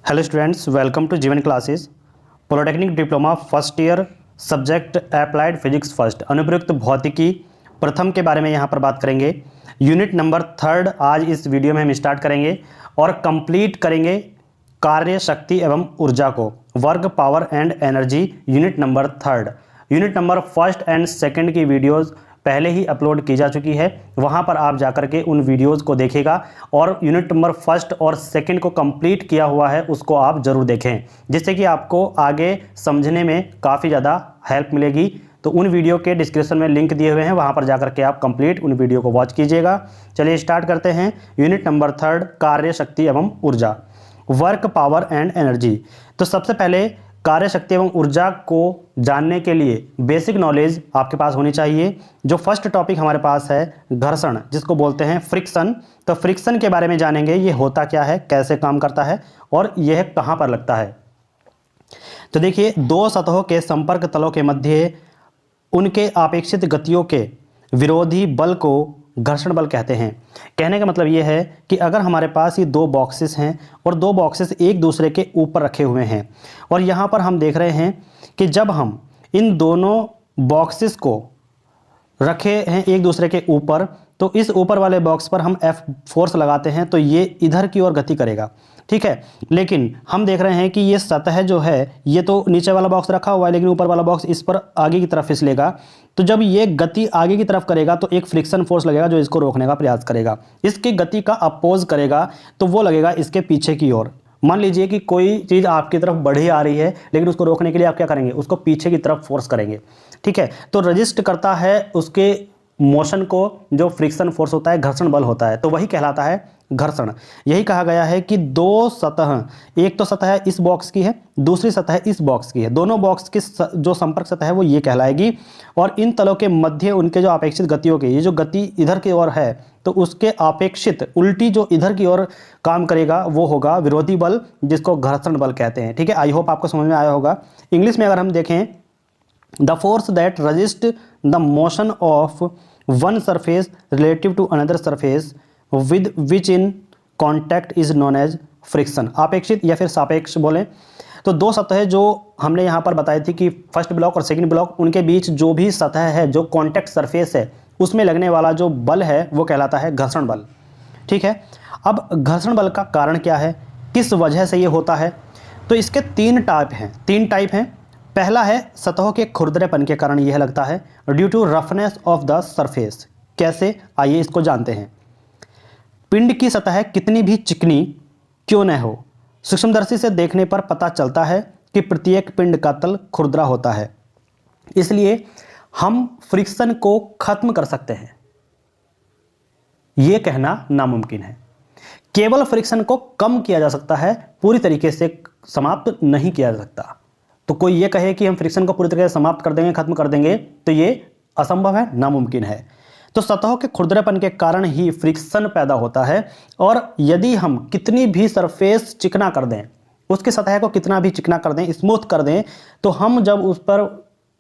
Hello students, welcome to जीवन classes. Polytechnic diploma first year, subject applied physics first, अनुप्रयुक्त भौतिकी प्रथम के बारे में यहाँ पर बात करेंगे। यूनिट नंबर 3 आज इस वीडियो में हम स्टार्ट करेंगे और कंप्लीट करेंगे कार्य, शक्ति एवं ऊर्जा को, work, power and energy, unit number 3। Unit number 1 and 2 की वीडियोज़ पहले ही अपलोड की जा चुकी है, वहां पर आप जाकर के उन वीडियोस को देखेगा और यूनिट नंबर 1 और 2 को कंप्लीट किया हुआ है उसको आप ज़रूर देखें, जिससे कि आपको आगे समझने में काफ़ी ज़्यादा हेल्प मिलेगी। तो उन वीडियो के डिस्क्रिप्शन में लिंक दिए हुए हैं, वहां पर जाकर के आप कंप्लीट उन वीडियो को वॉच कीजिएगा। चलिए स्टार्ट करते हैं। यूनिट नंबर 3 कार्य, शक्ति एवं ऊर्जा, वर्क, पावर एंड एनर्जी। तो सबसे पहले कार्य, शक्ति एवं ऊर्जा को जानने के लिए बेसिक नॉलेज आपके पास होनी चाहिए। जो फर्स्ट टॉपिक हमारे पास है घर्षण, जिसको बोलते हैं फ्रिक्शन। तो फ्रिक्शन के बारे में जानेंगे, ये होता क्या है, कैसे काम करता है और यह कहाँ पर लगता है। तो देखिए, दो सतहों के संपर्क तलों के मध्य उनके अपेक्षित गतियों के विरोधी बल को घर्षण बल कहते हैं। कहने का मतलब ये है कि अगर हमारे पास ये दो बॉक्सेस हैं और दो बॉक्सेस एक दूसरे के ऊपर रखे हुए हैं और यहाँ पर हम देख रहे हैं कि जब हम इन दोनों बॉक्सेस को रखे हैं एक दूसरे के ऊपर, तो इस ऊपर वाले बॉक्स पर हम F फोर्स लगाते हैं तो ये इधर की ओर गति करेगा, ठीक है। लेकिन हम देख रहे हैं कि ये सतह जो है, ये तो नीचे वाला बॉक्स रखा हुआ है लेकिन ऊपर वाला बॉक्स इस पर आगे की तरफ फिसलेगा। तो जब ये गति आगे की तरफ करेगा तो एक फ्रिक्शन फोर्स लगेगा जो इसको रोकने का प्रयास करेगा, इसकी गति का अपोज करेगा, तो वो लगेगा इसके पीछे की ओर। मान लीजिए कि कोई चीज़ आपकी तरफ बढ़ी आ रही है लेकिन उसको रोकने के लिए आप क्या करेंगे, उसको पीछे की तरफ फोर्स करेंगे, ठीक है। तो रजिस्ट करता है उसके मोशन को जो फ्रिक्शन फोर्स होता है, घर्षण बल होता है, तो वही कहलाता है घर्षण। यही कहा गया है कि दो सतह, एक तो सतह इस बॉक्स की है, दूसरी सतह इस बॉक्स की है, दोनों बॉक्स की जो संपर्क सतह है वो ये कहलाएगी और इन तलों के मध्य उनके जो अपेक्षित गतियों के, ये जो गति इधर की ओर है तो उसके अपेक्षित उल्टी जो इधर की ओर काम करेगा वो होगा विरोधी बल, जिसको घर्षण बल कहते हैं, ठीक है। आई होप आपको समझ में आया होगा। इंग्लिश में अगर हम देखें, the force that resist the motion of one surface relative to another surface with which in contact is known as friction. अपेक्षित या फिर सापेक्ष बोलें तो दो सतह जो हमने यहाँ पर बताई थी कि फर्स्ट ब्लॉक और सेकंड ब्लॉक, उनके बीच जो भी सतह है, जो कॉन्टैक्ट सरफेस है, उसमें लगने वाला जो बल है वो कहलाता है घर्षण बल, ठीक है। अब घर्षण बल का कारण क्या है, किस वजह से ये होता है, तो इसके तीन टाइप हैं। पहला है सतहों के खुरदरेपन के कारण यह लगता है, due to roughness of the surface. कैसे, आइए इसको जानते हैं। पिंड की सतह कितनी भी चिकनी क्यों न हो, सूक्ष्मदर्शी से देखने पर पता चलता है कि प्रत्येक पिंड का तल खुरदरा होता है, इसलिए हम फ्रिक्शन को खत्म कर सकते हैं, यह कहना नामुमकिन है। केवल फ्रिक्शन को कम किया जा सकता है, पूरी तरीके से समाप्त नहीं किया जा सकता। तो कोई ये कहे कि हम फ्रिक्शन को पूरी तरीके से समाप्त कर देंगे, खत्म कर देंगे, तो ये असंभव है, नामुमकिन है। तो सतहों के खुरदरेपन के कारण ही फ्रिक्शन पैदा होता है और यदि हम कितनी भी सरफेस चिकना कर दें, उसकी सतह को कितना भी चिकना कर दें, स्मूथ कर दें, तो हम जब उस पर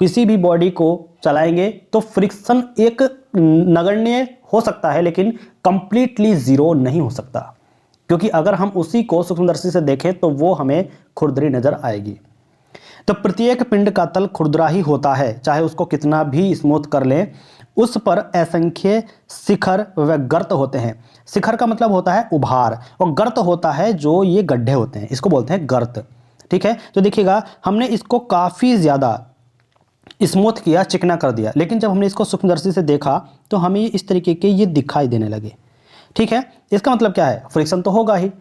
किसी भी बॉडी को चलाएंगे तो फ्रिक्शन एक नगण्य हो सकता है लेकिन कंप्लीटली जीरो नहीं हो सकता, क्योंकि अगर हम उसी को सूक्ष्मदर्शी से देखें तो वो हमें खुरदरी नजर आएगी। तो प्रत्येक पिंड का तल खुरदरा ही होता है, चाहे उसको कितना भी स्मूथ कर लें। उस पर असंख्य शिखर व गर्त होते हैं। शिखर का मतलब होता है उभार और गर्त होता है जो ये गड्ढे होते हैं, इसको बोलते हैं गर्त, ठीक है। तो देखिएगा, हमने इसको काफ़ी ज़्यादा स्मूथ किया, चिकना कर दिया, लेकिन जब हमने इसको सूक्ष्मदर्शी से देखा तो हमें इस तरीके के ये दिखाई देने लगे, ठीक है। इसका मतलब क्या है, फ्रिक्शन तो होगा ही।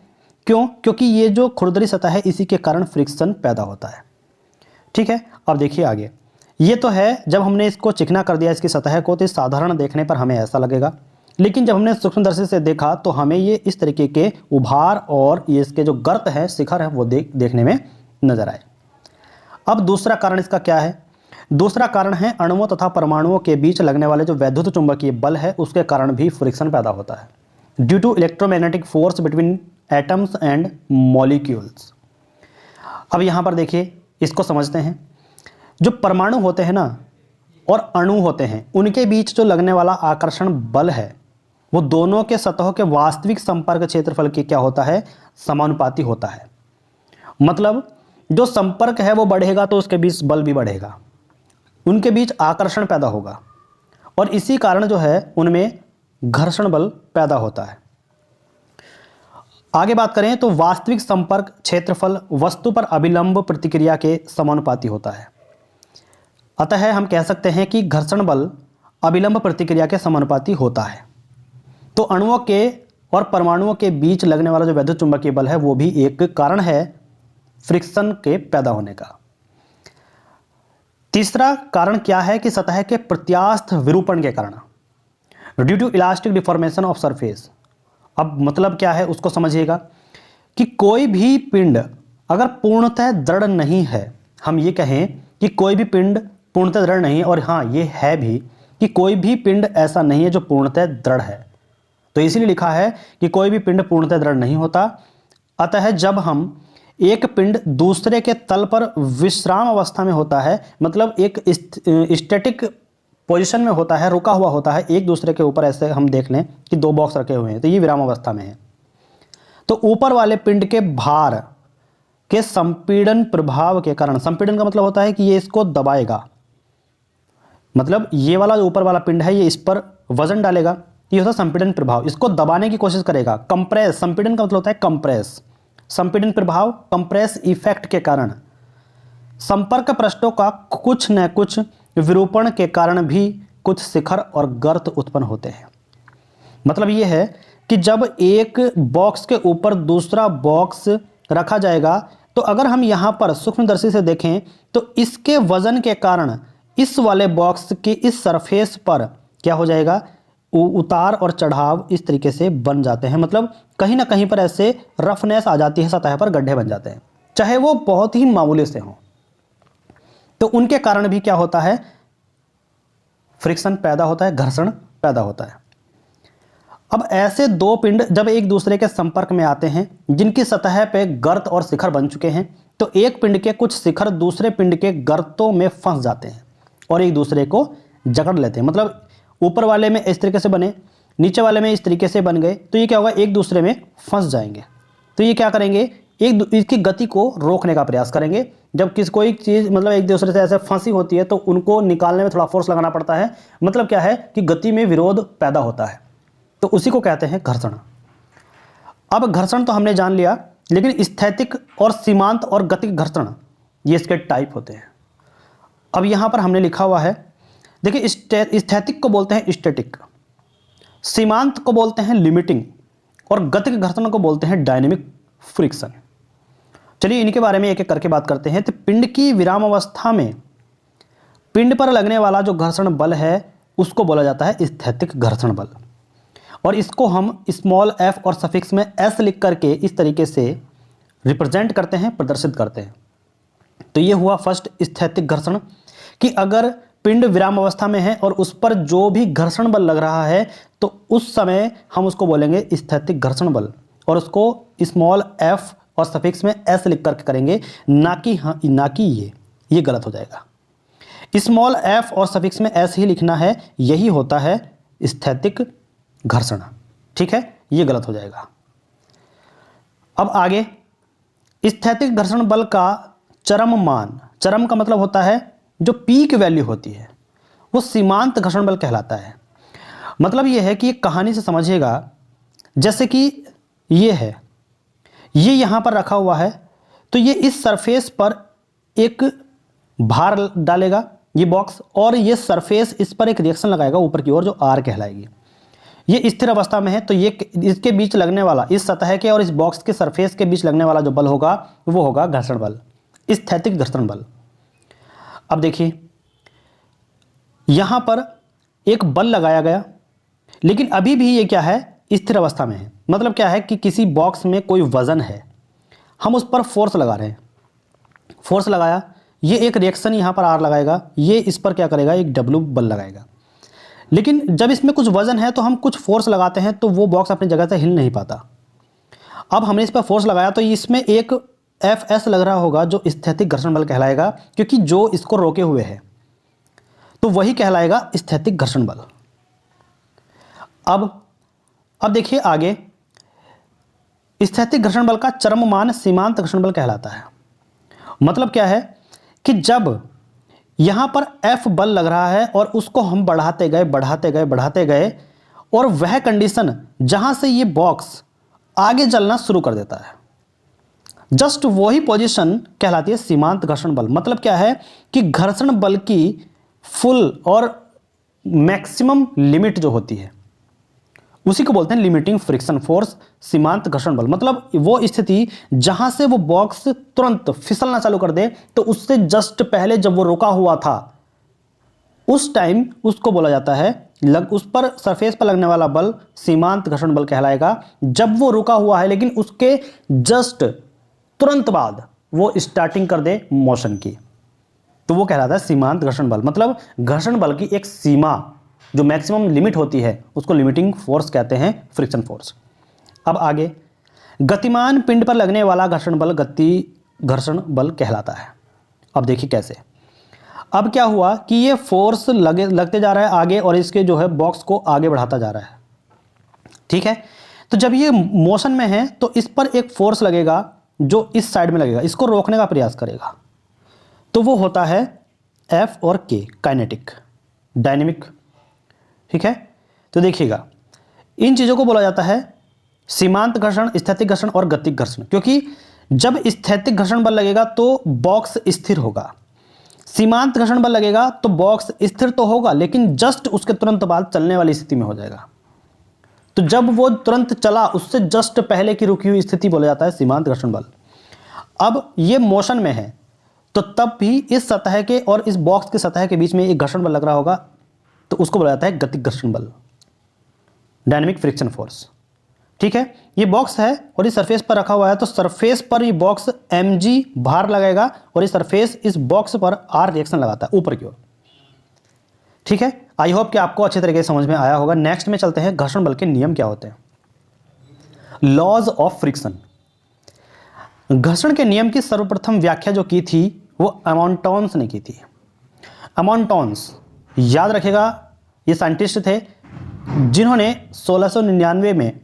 क्यों? क्योंकि ये जो खुरदरी सतह है इसी के कारण फ्रिक्शन पैदा होता है, ठीक है। अब देखिए आगे, ये तो है जब हमने इसको चिकना कर दिया इसकी सतह को, तो साधारण देखने पर हमें ऐसा लगेगा, लेकिन जब हमने सूक्ष्मदर्शी से देखा तो हमें ये इस तरीके के उभार और ये इसके जो गर्त है, शिखर है, वो देखने में नजर आए। अब दूसरा कारण इसका क्या है, दूसरा कारण है अणुओं तथा परमाणुओं के बीच लगने वाले जो वैद्युत चुंबकीय बल है, उसके कारण भी फ्रिक्शन पैदा होता है, due to electromagnetic force between atoms and molecules. अब यहाँ पर देखिए, इसको समझते हैं। जो परमाणु होते हैं ना और अणु होते हैं, उनके बीच जो लगने वाला आकर्षण बल है वो दोनों के सतहों के वास्तविक संपर्क क्षेत्रफल के क्या होता है, समानुपाती होता है। मतलब जो संपर्क है वो बढ़ेगा तो उसके बीच बल भी बढ़ेगा, उनके बीच आकर्षण पैदा होगा और इसी कारण जो है उनमें घर्षण बल पैदा होता है। आगे बात करें तो वास्तविक संपर्क क्षेत्रफल वस्तु पर अभिलंब प्रतिक्रिया के समानुपाती होता है। अतः हम कह सकते हैं कि घर्षण बल अभिलंब प्रतिक्रिया के समानुपाती होता है। तो अणुओं के और परमाणुओं के बीच लगने वाला जो वैद्युत चुंबकीय बल है वो भी एक कारण है फ्रिक्शन के पैदा होने का। तीसरा कारण क्या है कि सतह के प्रत्यास्थ विरूपण के कारण, due to elastic deformation of surface. अब मतलब क्या है उसको समझिएगा कि कोई भी पिंड अगर पूर्णतः दृढ़ नहीं है, हम ये कहें कि कोई भी पिंड पूर्णतः दृढ़ नहीं है, और हाँ ये है भी कि कोई भी पिंड ऐसा नहीं है जो पूर्णतः दृढ़ है, तो इसीलिए लिखा है कि कोई भी पिंड पूर्णतः दृढ़ नहीं होता। अतः जब हम एक पिंड दूसरे के तल पर विश्राम अवस्था में होता है, मतलब एक स्टैटिक पोजीशन में होता है, रुका हुआ होता है एक दूसरे के ऊपर, ऐसे हम देख लें कि दो बॉक्स रखे हुए हैं तो ये विराम अवस्था में है, तो ऊपर वाले पिंड के भार के संपीड़न प्रभाव के कारण, संपीड़न का मतलब होता है कि ये इसको दबाएगा, मतलब ये वाला जो ऊपर वाला पिंड है ये इस पर वजन डालेगा, ये होता है संपीड़न प्रभाव, इसको दबाने की कोशिश करेगा। कंप्रेस, संपीड़न का मतलब होता है कंप्रेस, संपीड़न प्रभाव कंप्रेस इफेक्ट के कारण संपर्क पृष्ठों का कुछ न कुछ विरूपण के कारण भी कुछ शिखर और गर्त उत्पन्न होते हैं। मतलब ये है कि जब एक बॉक्स के ऊपर दूसरा बॉक्स रखा जाएगा तो अगर हम यहाँ पर सूक्ष्मदर्शी से देखें तो इसके वजन के कारण इस वाले बॉक्स के इस सरफेस पर क्या हो जाएगा, उतार और चढ़ाव इस तरीके से बन जाते हैं, मतलब कहीं ना कहीं पर ऐसे रफनेस आ जाती है, सतह पर गड्ढे बन जाते हैं, चाहे वो बहुत ही मामूली से हों, तो उनके कारण भी क्या होता है, फ्रिक्शन पैदा होता है, घर्षण पैदा होता है। अब ऐसे दो पिंड जब एक दूसरे के संपर्क में आते हैं जिनकी सतह पे गर्त और शिखर बन चुके हैं, तो एक पिंड के कुछ शिखर दूसरे पिंड के गर्तों में फंस जाते हैं और एक दूसरे को जकड़ लेते हैं, मतलब ऊपर वाले में इस तरीके से बने, नीचे वाले में इस तरीके से बन गए, तो ये क्या होगा, एक दूसरे में फंस जाएंगे। तो ये क्या करेंगे, इसकी गति को रोकने का प्रयास करेंगे। जब कोई चीज़ मतलब एक दूसरे से ऐसे फंसी होती है तो उनको निकालने में थोड़ा फोर्स लगाना पड़ता है, मतलब क्या है कि गति में विरोध पैदा होता है, तो उसी को कहते हैं घर्षण। अब घर्षण तो हमने जान लिया, लेकिन स्थैतिक और सीमांत और गतिक घर्षण ये इसके टाइप होते हैं। अब यहाँ पर हमने लिखा हुआ है, देखिए स्थैतिक को बोलते हैं स्टैटिक, सीमांत को बोलते हैं लिमिटिंग और गतिक घर्षण को बोलते हैं डायनेमिक फ्रिक्शन। चलिए इनके बारे में एक एक करके बात करते हैं। तो पिंड की विराम अवस्था में पिंड पर लगने वाला जो घर्षण बल है उसको बोला जाता है स्थैतिक घर्षण बल, और इसको हम स्मॉल f और सफिक्स में s लिख करके इस तरीके से रिप्रेजेंट करते हैं, प्रदर्शित करते हैं। तो ये हुआ फर्स्ट स्थैतिक घर्षण, कि अगर पिंड विराम अवस्था में है और उस पर जो भी घर्षण बल लग रहा है तो उस समय हम उसको बोलेंगे स्थैतिक घर्षण बल, और उसको स्मॉल f और सफिक्स में s लिख करके करेंगे, ना कि ये गलत हो जाएगा। स्मॉल f और सफिक्स में s ही लिखना है, यही होता है स्थैतिक घर्षण, ठीक है, ये गलत हो जाएगा। अब आगे, स्थैतिक घर्षण बल का चरम मान, चरम का मतलब होता है जो पीक वैल्यू होती है, वो सीमांत घर्षण बल कहलाता है। मतलब ये है कि एक कहानी से समझिएगा, जैसे कि ये है, ये यहाँ पर रखा हुआ है, तो ये इस सरफेस पर एक भार डालेगा ये बॉक्स, और ये सरफेस इस पर एक रिएक्शन लगाएगा ऊपर की ओर जो आर कहलाएगी। ये स्थिर अवस्था में है, तो ये इसके बीच लगने वाला, इस सतह के और इस बॉक्स के सरफेस के बीच लगने वाला जो बल होगा वो होगा घर्षण बल, स्थैतिक घर्षण बल। अब देखिए यहां पर एक बल लगाया गया, लेकिन अभी भी ये क्या है, स्थिर अवस्था में है। मतलब क्या है कि किसी बॉक्स में कोई वजन है, हम उस पर फोर्स लगा रहे हैं, फोर्स लगाया, ये एक रिएक्शन यहां पर आर लगाएगा, ये इस पर क्या करेगा, एक डब्ल्यू बल लगाएगा। लेकिन जब इसमें कुछ वजन है तो हम कुछ फोर्स लगाते हैं तो वो बॉक्स अपनी जगह से हिल नहीं पाता। अब हमने इस पर फोर्स लगाया तो इसमें एक Fs लग रहा होगा जो स्थैतिक घर्षण बल कहलाएगा, क्योंकि जो इसको रोके हुए है तो वही कहलाएगा स्थैतिक घर्षण बल। अब देखिए आगे, स्थैतिक घर्षण बल का चरम मान सीमांत घर्षण बल कहलाता है। मतलब क्या है कि जब यहां पर F बल लग रहा है और उसको हम बढ़ाते गए और वह कंडीशन जहां से ये बॉक्स आगे चलना शुरू कर देता है, जस्ट वही पोजीशन कहलाती है सीमांत घर्षण बल। मतलब क्या है कि घर्षण बल की फुल और मैक्सिमम लिमिट जो होती है उसी को बोलते हैं लिमिटिंग फ्रिक्शन फोर्स, सीमांत घर्षण बल। मतलब वो स्थिति जहां से वो बॉक्स तुरंत फिसलना चालू कर दे, तो उससे जस्ट पहले जब वो रुका हुआ था उस टाइम उसको बोला जाता है उस पर सरफेस पर लगने वाला बल सीमांत घर्षण बल कहलाएगा। जब वो रुका हुआ है लेकिन उसके जस्ट तुरंत बाद वो स्टार्टिंग कर दे मोशन की, तो वो कहलाता है सीमांत घर्षण बल। मतलब घर्षण बल की एक सीमा जो मैक्सिमम लिमिट होती है उसको लिमिटिंग फोर्स कहते हैं, फ्रिक्शन फोर्स। अब आगे, गतिमान पिंड पर लगने वाला घर्षण बल गति घर्षण बल कहलाता है। अब देखिए कैसे। अब क्या हुआ कि ये फोर्स लगते जा रहा है आगे और इसके जो है बॉक्स को आगे बढ़ाता जा रहा है, ठीक है। तो जब ये मोशन में है तो इस पर एक फोर्स लगेगा जो इस साइड में लगेगा, इसको रोकने का प्रयास करेगा, तो वो होता है F और K, काइनेटिक, डायनेमिक, ठीक है। तो देखिएगा इन चीज़ों को बोला जाता है सीमांत घर्षण, स्थैतिक घर्षण और गतिक घर्षण। क्योंकि जब स्थैतिक घर्षण बल लगेगा तो बॉक्स स्थिर होगा, सीमांत घर्षण बल लगेगा तो बॉक्स स्थिर तो होगा लेकिन जस्ट उसके तुरंत बाद चलने वाली स्थिति में हो जाएगा। तो जब वो तुरंत चला उससे जस्ट पहले की रुकी हुई स्थिति बोला जाता है सीमांत घर्षण बल। अब ये मोशन में है तो तब भी इस सतह के और इस बॉक्स की सतह के बीच में एक घर्षण बल लग रहा होगा, तो उसको बोला जाता है गतिक घर्षण बल, डायनेमिक फ्रिक्शन फोर्स, ठीक है। ये बॉक्स है और इस सरफेस पर रखा हुआ है, तो सरफेस पर ये बॉक्स mg भार लगाएगा और ये सरफेस इस बॉक्स पर r रिएक्शन लगाता है ऊपर की ओर, ठीक है। आई होप कि आपको अच्छे तरीके से समझ में आया होगा। नेक्स्ट में चलते हैं, घर्षण बल के नियम क्या होते हैं। Laws of friction. घर्षण के नियम की सर्वप्रथम व्याख्या जो की थी वो अमॉन्टॉन्स ने की थी। अमॉन्टॉन्स याद रखेगा, ये साइंटिस्ट थे जिन्होंने 1699 में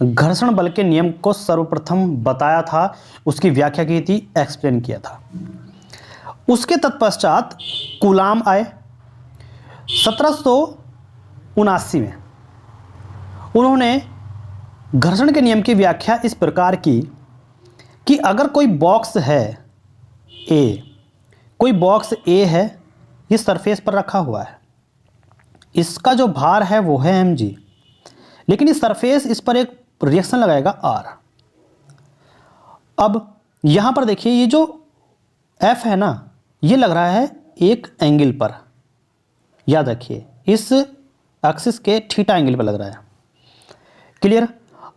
घर्षण बल के नियम को सर्वप्रथम बताया था, उसकी व्याख्या की थी, एक्सप्लेन किया था। उसके तत्पश्चात कूलाम आए 1779 में। उन्होंने घर्षण के नियम की व्याख्या इस प्रकार की कि अगर कोई बॉक्स है ए, कोई बॉक्स ए है, ये सरफेस पर रखा हुआ है, इसका जो भार है वो है mg, लेकिन इस सरफेस इस पर एक रिएक्शन लगाएगा r। अब यहां पर देखिए ये जो F है ना, ये लग रहा है एक एंगल पर, याद रखिए इस एक्सिस के थीटा एंगल पर लग रहा है, क्लियर।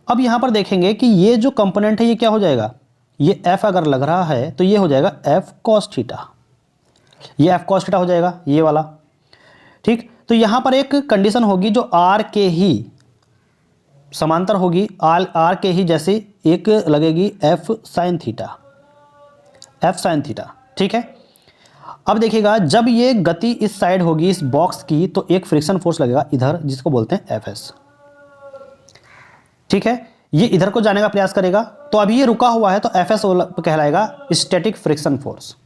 अब यहां पर देखेंगे कि ये जो कंपोनेंट है ये क्या हो जाएगा, ये F अगर लग रहा है तो ये हो जाएगा F cos थीटा, ये F cos थीटा हो जाएगा ये वाला, ठीक। तो यहां पर एक कंडीशन होगी जो R के ही समांतर होगी, R के ही जैसे एक लगेगी F sin theta, F sin theta, ठीक है। अब देखिएगा जब ये गति इस साइड होगी इस बॉक्स की तो एक फ्रिक्शन फोर्स लगेगा इधर जिसको बोलते हैं Fs, ठीक है। ये इधर को जाने का प्रयास करेगा तो अभी ये रुका हुआ है तो Fs कहलाएगा स्टैटिक फ्रिक्शन फोर्स,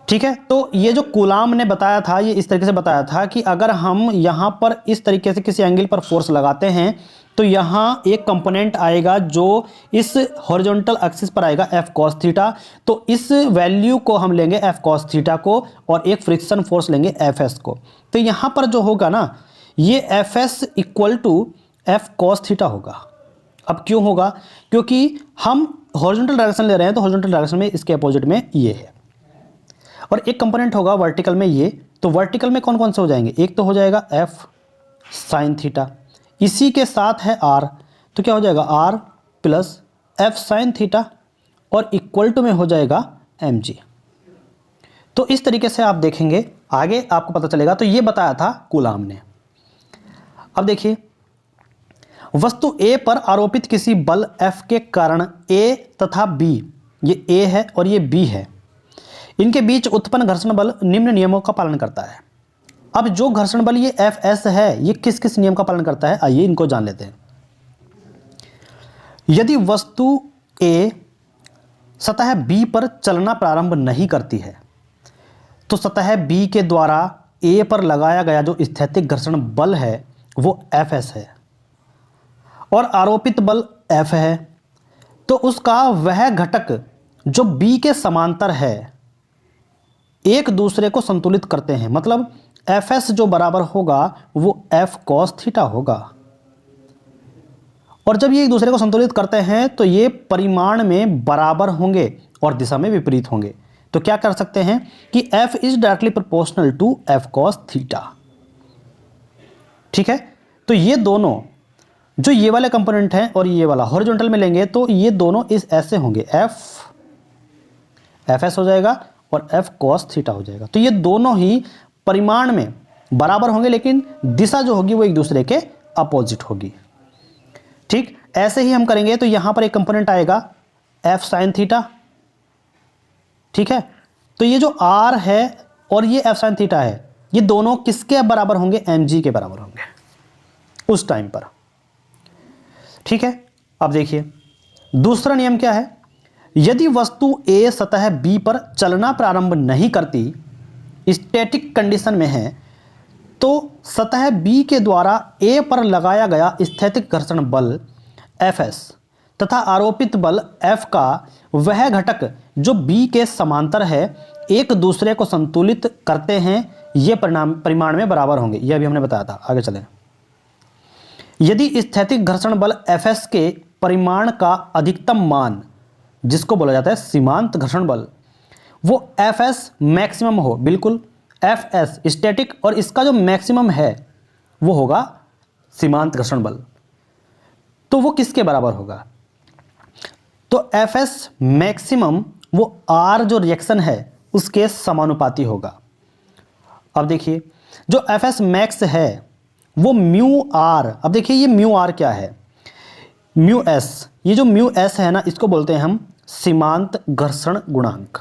ठीक है। तो ये जो कूलाम ने बताया था ये इस तरीके से बताया था कि अगर हम यहाँ पर इस तरीके से किसी एंगल पर फोर्स लगाते हैं तो यहाँ एक कंपोनेंट आएगा जो इस हॉरिजॉन्टल एक्सिस पर आएगा F cos थीटा, तो इस वैल्यू को हम लेंगे F cos थीटा को और एक फ्रिक्शन फोर्स लेंगे Fs को। तो यहाँ पर जो होगा ना ये Fs equal to F cos theta होगा। अब क्यों होगा, क्योंकि हम हॉरिजॉन्टल डायरेक्शन ले रहे हैं तो हॉरिजॉन्टल डायरेक्शन में इसके अपोजिट में ये है और एक कंपोनेंट होगा वर्टिकल में ये, तो वर्टिकल में कौन कौन से हो जाएंगे, एक तो हो जाएगा F sin थीटा, इसी के साथ है R, तो क्या हो जाएगा R plus F sin theta और इक्वल टू में हो जाएगा mg। तो इस तरीके से आप देखेंगे आगे आपको पता चलेगा। तो ये बताया था कूलाम ने। अब देखिए वस्तु A पर आरोपित किसी बल F के कारण A तथा B, ये A है और ये B है, इनके बीच उत्पन्न घर्षण बल निम्न नियमों का पालन करता है। अब जो घर्षण बल ये Fs है ये किस किस नियम का पालन करता है, आइए इनको जान लेते हैं। यदि वस्तु ए सतह बी पर चलना प्रारंभ नहीं करती है तो सतह बी के द्वारा ए पर लगाया गया जो स्थैतिक घर्षण बल है वो Fs है और आरोपित बल F है, तो उसका वह घटक जो बी के समांतर है एक दूसरे को संतुलित करते हैं। मतलब Fs जो बराबर होगा वो F cos थीटा होगा, और जब ये एक दूसरे को संतुलित करते हैं तो ये परिमाण में बराबर होंगे और दिशा में विपरीत होंगे। तो क्या कर सकते हैं कि F is directly proportional to F cos theta. ठीक है, तो ये दोनों जो ये वाले कंपोनेंट हैं और ये वाला हॉरिजॉन्टल में लेंगे तो ये दोनों इस ऐसे होंगे, Fs हो जाएगा और F cos थीटा हो जाएगा। तो ये दोनों ही परिमाण में बराबर होंगे लेकिन दिशा जो होगी वो एक दूसरे के अपोजिट होगी। ठीक, ऐसे ही हम करेंगे तो यहां पर एक कंपोनेंट आएगा F sin थीटा। ठीक है, तो ये जो R है और ये F sin थीटा है ये दोनों किसके बराबर होंगे, mg के बराबर होंगे उस टाइम पर। ठीक है, अब देखिए दूसरा नियम क्या है, यदि वस्तु A सतह B पर चलना प्रारंभ नहीं करती, स्टैटिक कंडीशन में है, तो सतह B के द्वारा A पर लगाया गया स्थैतिक घर्षण बल Fs तथा आरोपित बल F का वह घटक जो B के समांतर है एक दूसरे को संतुलित करते हैं, ये परिमाण में बराबर होंगे। यह भी हमने बताया था। आगे चलें। यदि स्थैतिक घर्षण बल Fs के परिमाण का अधिकतम मान, जिसको बोला जाता है सीमांत घर्षण बल, वो Fs मैक्सिमम हो, बिल्कुल Fs स्टैटिक और इसका जो मैक्सिमम है वो होगा सीमांत घर्षण बल, तो वो किसके बराबर होगा, तो Fs मैक्सिमम वो R जो रिएक्शन है उसके समानुपाती होगा। अब देखिए जो Fs मैक्स है वो म्यू R, अब देखिए ये म्यू R क्या है, म्यू S, ये जो म्यू S है ना इसको बोलते हैं हम सीमांत घर्षण गुणांक,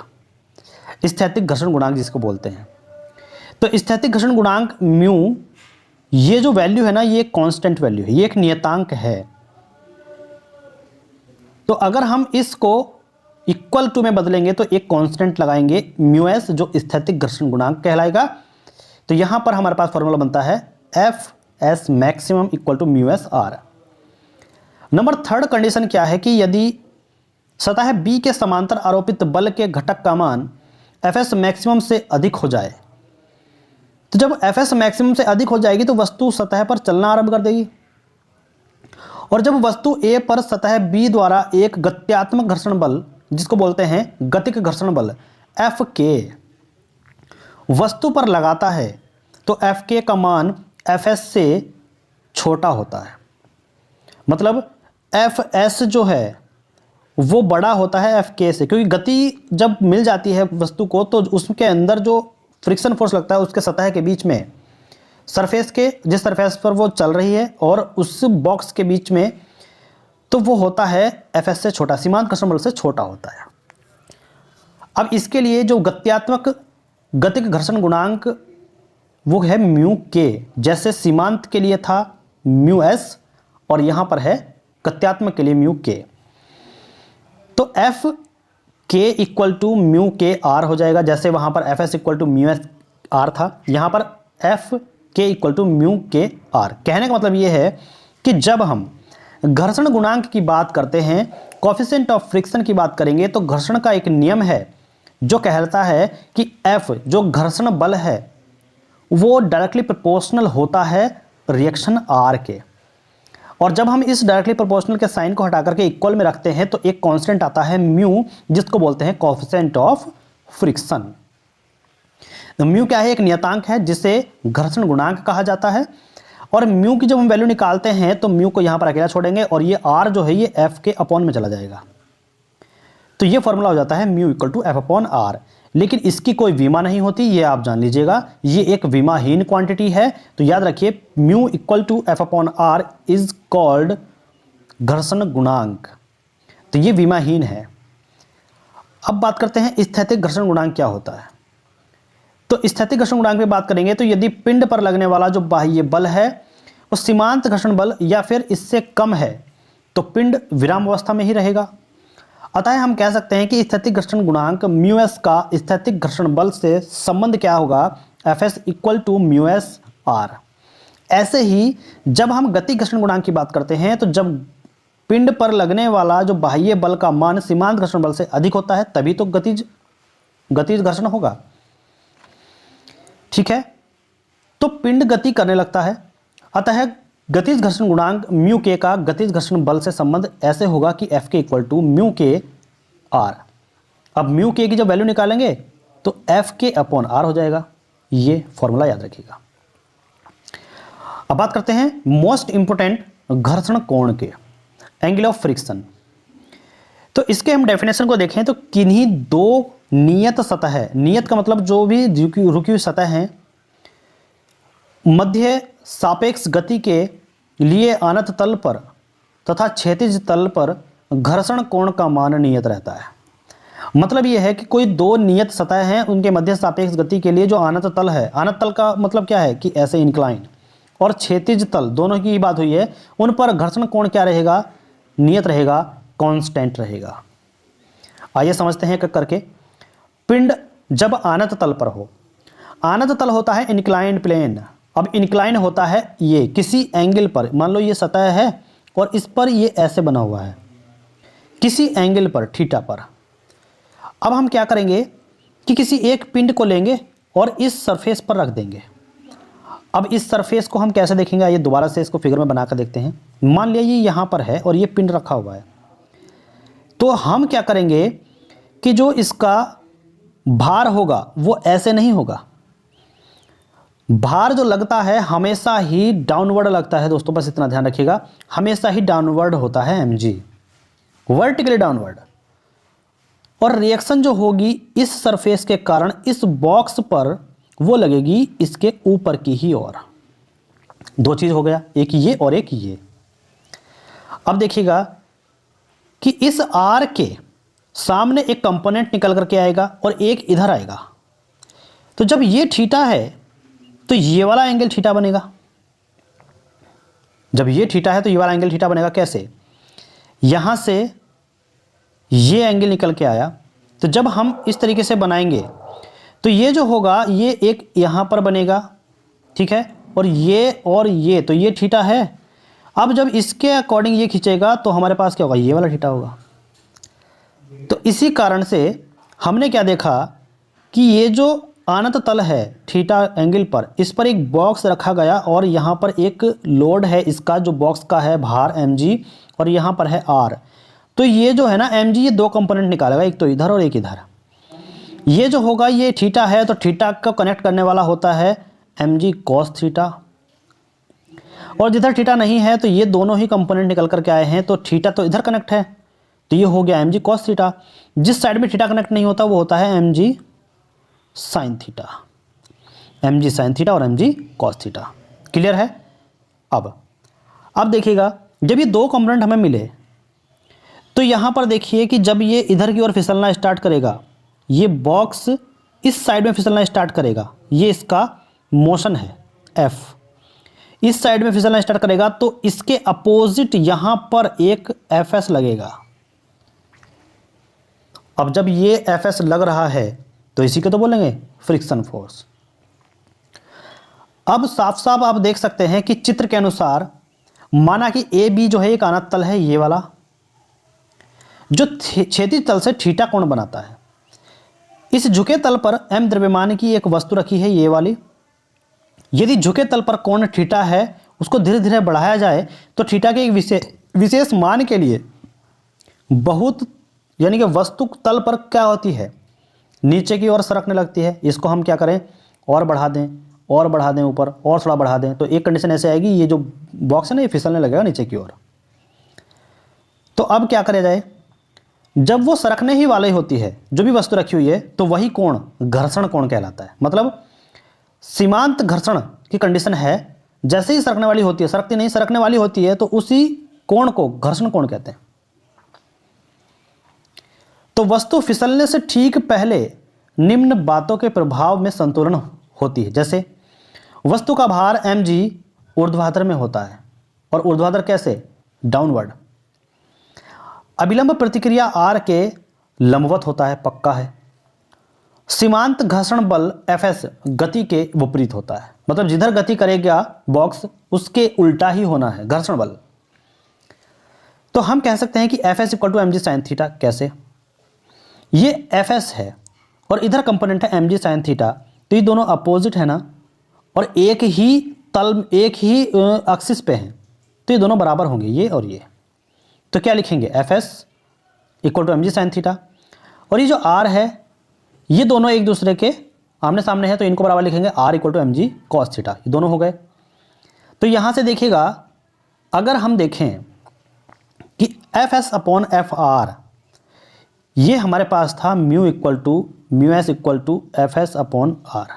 स्थैतिक घर्षण गुणांक जिसको बोलते हैं। तो स्थैतिक घर्षण गुणांक म्यू, ये जो वैल्यू है ना ये कांस्टेंट वैल्यू है, ये एक नियतांक है। तो अगर हम इसको इक्वल टू में बदलेंगे तो एक कांस्टेंट लगाएंगे म्यू एस जो स्थैतिक घर्षण गुणांक कहलाएगा। तो यहां पर हमारे पास फॉर्मूला बनता है F S maximum equal to mu S R. Number third condition क्या है कि यदि सतह बी के समांतर आरोपित बल के घटक का मान एफ एस मैक्सिमम से अधिक हो जाए, तो जब एफ एस मैक्सिमम से अधिक हो जाएगी तो वस्तु सतह पर चलना आरंभ कर देगी, और जब वस्तु ए पर सतह बी द्वारा एक गत्यात्मक घर्षण बल जिसको बोलते हैं गतिक घर्षण बल एफ के वस्तु पर लगाता है तो एफ के का मान एफ एस से छोटा होता है। मतलब एफ एस जो है वो बड़ा होता है एफ के से, क्योंकि गति जब मिल जाती है वस्तु को तो उसके अंदर जो फ्रिक्शन फोर्स लगता है उसके सतह के बीच में, सरफेस के जिस सरफेस पर वो चल रही है और उस बॉक्स के बीच में, तो वो होता है एफ एस से छोटा, सीमांत घर्षण बल से छोटा होता है। अब इसके लिए जो गत्यात्मक गतिक घर्षण गुणांक वो है म्यू के, जैसे सीमांत के लिए था म्यू एस और यहां पर है गत्यात्मक के लिए म्यू के। तो F K equal to mu K R हो जाएगा, जैसे वहां पर F S equal to mu S R था, यहां पर F K equal to mu K R. कहने का मतलब ये है कि जब हम घर्षण गुणांक की बात करते हैं, कोएफिशिएंट ऑफ फ्रिक्शन की बात करेंगे, तो घर्षण का एक नियम है जो कहता है कि एफ जो घर्षण बल है वो डायरेक्टली प्रोपोर्शनल होता है रिएक्शन आर के, और जब हम इस डायरेक्टली प्रोपोर्शनल के साइन को हटा करके इक्वल में रखते हैं तो एक कांस्टेंट आता है म्यू जिसको बोलते हैं कोएफिशिएंट ऑफ फ्रिक्शन। तो म्यू क्या है, एक नियतांक है जिसे घर्षण गुणांक कहा जाता है, और म्यू की जब हम वैल्यू निकालते हैं तो म्यू को यहां पर अकेला छोड़ेंगे और ये आर जो है ये एफ के अपॉन में चला जाएगा। तो ये फॉर्मूला हो जाता है mu equal to F upon R. लेकिन इसकी कोई विमा नहीं होती, ये आप जान लीजिएगा, ये एक विमाहीन क्वांटिटी है। तो याद रखिए mu equal to F upon R is called घर्षण गुणांक, तो ये विमाहीन है। अब बात करते हैं स्थैतिक घर्षण गुणांक क्या होता है। तो स्थैतिक घर्षण गुणांक में बात करेंगे तो यदि पिंड पर लगने वाला जो बाह्य बल है वो सीमांत घर्षण बल या फिर इससे कम है तो पिंड विराम अवस्था में ही रहेगा। अतः हम कह सकते हैं कि स्थैतिक घर्षण गुणांक म्यूएस का स्थैतिक घर्षण बल से संबंध क्या होगा, Fs इक्वल टू म्यूएस आर। ऐसे ही जब हम गति घर्षण गुणांक की बात करते हैं तो जब पिंड पर लगने वाला जो बाह्य बल का मान सीमांत घर्षण बल से अधिक होता है तभी तो गतिज घर्षण होगा। ठीक है, तो पिंड गति करने लगता है, अतः गतिज घर्षण गुणांक म्यू के का गतिज घर्षण बल से संबंध ऐसे होगा कि F K equal to mu K are. अब म्यू के की जब वैल्यू निकालेंगे तो एफ के अपॉन आर हो जाएगा, ये फॉर्मूला याद रखिएगा। अब बात करते हैं मोस्ट इंपोर्टेंट घर्षण कोण के, एंगल ऑफ फ्रिक्शन। तो इसके हम डेफिनेशन को देखें तो किन्हीं दो नियत सतह, नियत का मतलब जो भी रुकी हुई सतह है, मध्य सापेक्ष गति के लिए आनत तल पर तथा क्षैतिज तल पर घर्षण कोण का मान नियत रहता है। मतलब यह है कि कोई दो नियत सतह हैं, उनके मध्य सापेक्ष गति के लिए जो आनत तल है, आनत तल का मतलब क्या है कि ऐसे इंक्लाइन, और क्षैतिज तल दोनों की बात हुई है, उन पर घर्षण कोण क्या रहेगा, नियत रहेगा, कांस्टेंट रहेगा। आइए समझते हैं करके। पिंड जब आनत तल पर हो, आनत तल होता है इंक्लाइंड प्लेन। अब इंक्लाइन होता है ये किसी एंगल पर, मान लो ये सतह है और इस पर ये ऐसे बना हुआ है किसी एंगल पर, थीटा पर। अब हम क्या करेंगे कि किसी एक पिंड को लेंगे और इस सरफेस पर रख देंगे। अब इस सरफेस को हम कैसे देखेंगे, ये दोबारा से इसको फिगर में बनाकर देखते हैं। मान लिया ये यहाँ पर है और ये पिंड रखा हुआ है, तो हम क्या करेंगे कि जो इसका भार होगा वो ऐसे नहीं होगा, भार जो लगता है हमेशा ही डाउनवर्ड लगता है दोस्तों, बस इतना ध्यान रखिएगा, हमेशा ही डाउनवर्ड होता है mg, वर्टिकली डाउनवर्ड। और रिएक्शन जो होगी इस सरफेस के कारण इस बॉक्स पर वो लगेगी इसके ऊपर की ही ओर। दो चीज हो गया, एक ये और एक ये। अब देखिएगा कि इस आर के सामने एक कंपोनेंट निकल करके आएगा और एक इधर आएगा, तो जब ये थीटा है तो ये वाला एंगल थीटा बनेगा। जब ये थीटा है तो ये वाला एंगल थीटा बनेगा। कैसे, यहां से ये एंगल निकल के आया, तो जब हम इस तरीके से बनाएंगे तो ये जो होगा ये एक यहां पर बनेगा, ठीक है, और ये तो ये थीटा है। अब जब इसके अकॉर्डिंग ये खींचेगा तो हमारे पास क्या होगा, ये वाला थीटा होगा। तो इसी कारण से हमने क्या देखा कि ये जो आनत तल है थीटा एंगल पर, इस पर एक बॉक्स रखा गया और यहाँ पर एक लोड है इसका, जो बॉक्स का है भार mg और यहाँ पर है r। तो ये जो है ना mg, ये दो कंपोनेंट निकालेगा, एक तो इधर और एक इधर। ये जो होगा ये थीटा है तो थीटा को कनेक्ट करने वाला होता है mg cos थीटा, और जिधर थीटा नहीं है तो ये दोनों ही कंपोनेंट निकल करके आए हैं, तो थीटा तो इधर कनेक्ट है तो ये हो गया mg cos थीटा। जिस साइड में थीटा कनेक्ट नहीं होता वो होता है mg sine theta, mg sine theta और mg cos थीटा। क्लियर है। अब देखिएगा जब ये दो कंपोनेंट हमें मिले तो यहां पर देखिए कि जब ये इधर की ओर फिसलना स्टार्ट करेगा, ये बॉक्स इस साइड में फिसलना स्टार्ट करेगा, ये इसका मोशन है f, इस साइड में फिसलना स्टार्ट करेगा तो इसके अपोजिट यहां पर एक fs लगेगा। अब जब ये fs लग रहा है तो इसी को तो बोलेंगे फ्रिक्शन फोर्स। अब साफ साफ आप देख सकते हैं कि चित्र के अनुसार माना कि ए बी जो है एक आनत तल है, ये वाला जो क्षैतिज तल से थीटा कोण बनाता है। इस झुके तल पर m द्रव्यमान की एक वस्तु रखी है, ये वाली। यदि झुके तल पर कोण थीटा है उसको धीरे धीरे बढ़ाया जाए तो थीटा के एक विशेष मान के लिए बहुत, यानी कि वस्तु तल पर क्या होती है, नीचे की ओर सरकने लगती है। इसको हम क्या करें, और बढ़ा दें ऊपर, और थोड़ा बढ़ा दें, तो एक कंडीशन ऐसे आएगी, ये जो बॉक्स है ना ये फिसलने लगेगा नीचे की ओर। तो अब क्या करें जाए, जब वो सरकने ही वाली होती है जो भी वस्तु रखी हुई है तो वही कोण घर्षण कोण कहलाता है। मतलब सीमांत घर्षण की कंडीशन है, जैसे ही सरकने वाली होती है, सरकती नहीं सरकने वाली होती है, तो उसी कोण को घर्षण कोण कहते हैं। तो वस्तु फिसलने से ठीक पहले निम्न बातों के प्रभाव में संतुलन होती है। जैसे वस्तु का भार mg ऊर्ध्वाधर में होता है, और ऊर्ध्वाधर कैसे, डाउनवर्ड। अभिलंब प्रतिक्रिया आर के लंबवत होता है, पक्का है। सीमांत घर्षण बल Fs गति के विपरीत होता है, मतलब जिधर गति करेगा बॉक्स उसके उल्टा ही होना है घर्षण बल। तो हम कह सकते हैं कि Fs equal to mg sine theta. कैसे? ये Fs है और इधर कंपोनेंट है mg साइन थीटा, तो ये दोनों अपोजिट है ना, और एक ही तल, एक ही एक्सिस पे हैं, तो ये दोनों बराबर होंगे, ये और ये। तो क्या लिखेंगे? Fs equal to mg sine theta, और ये जो r है ये दोनों एक दूसरे के आमने सामने है, तो इनको बराबर लिखेंगे r equal to mg cos theta. ये दोनों हो गए। तो यहाँ से देखिएगा, अगर हम देखें कि Fs अपॉन Fr, ये हमारे पास था mu equal to mu S equal to Fs upon r,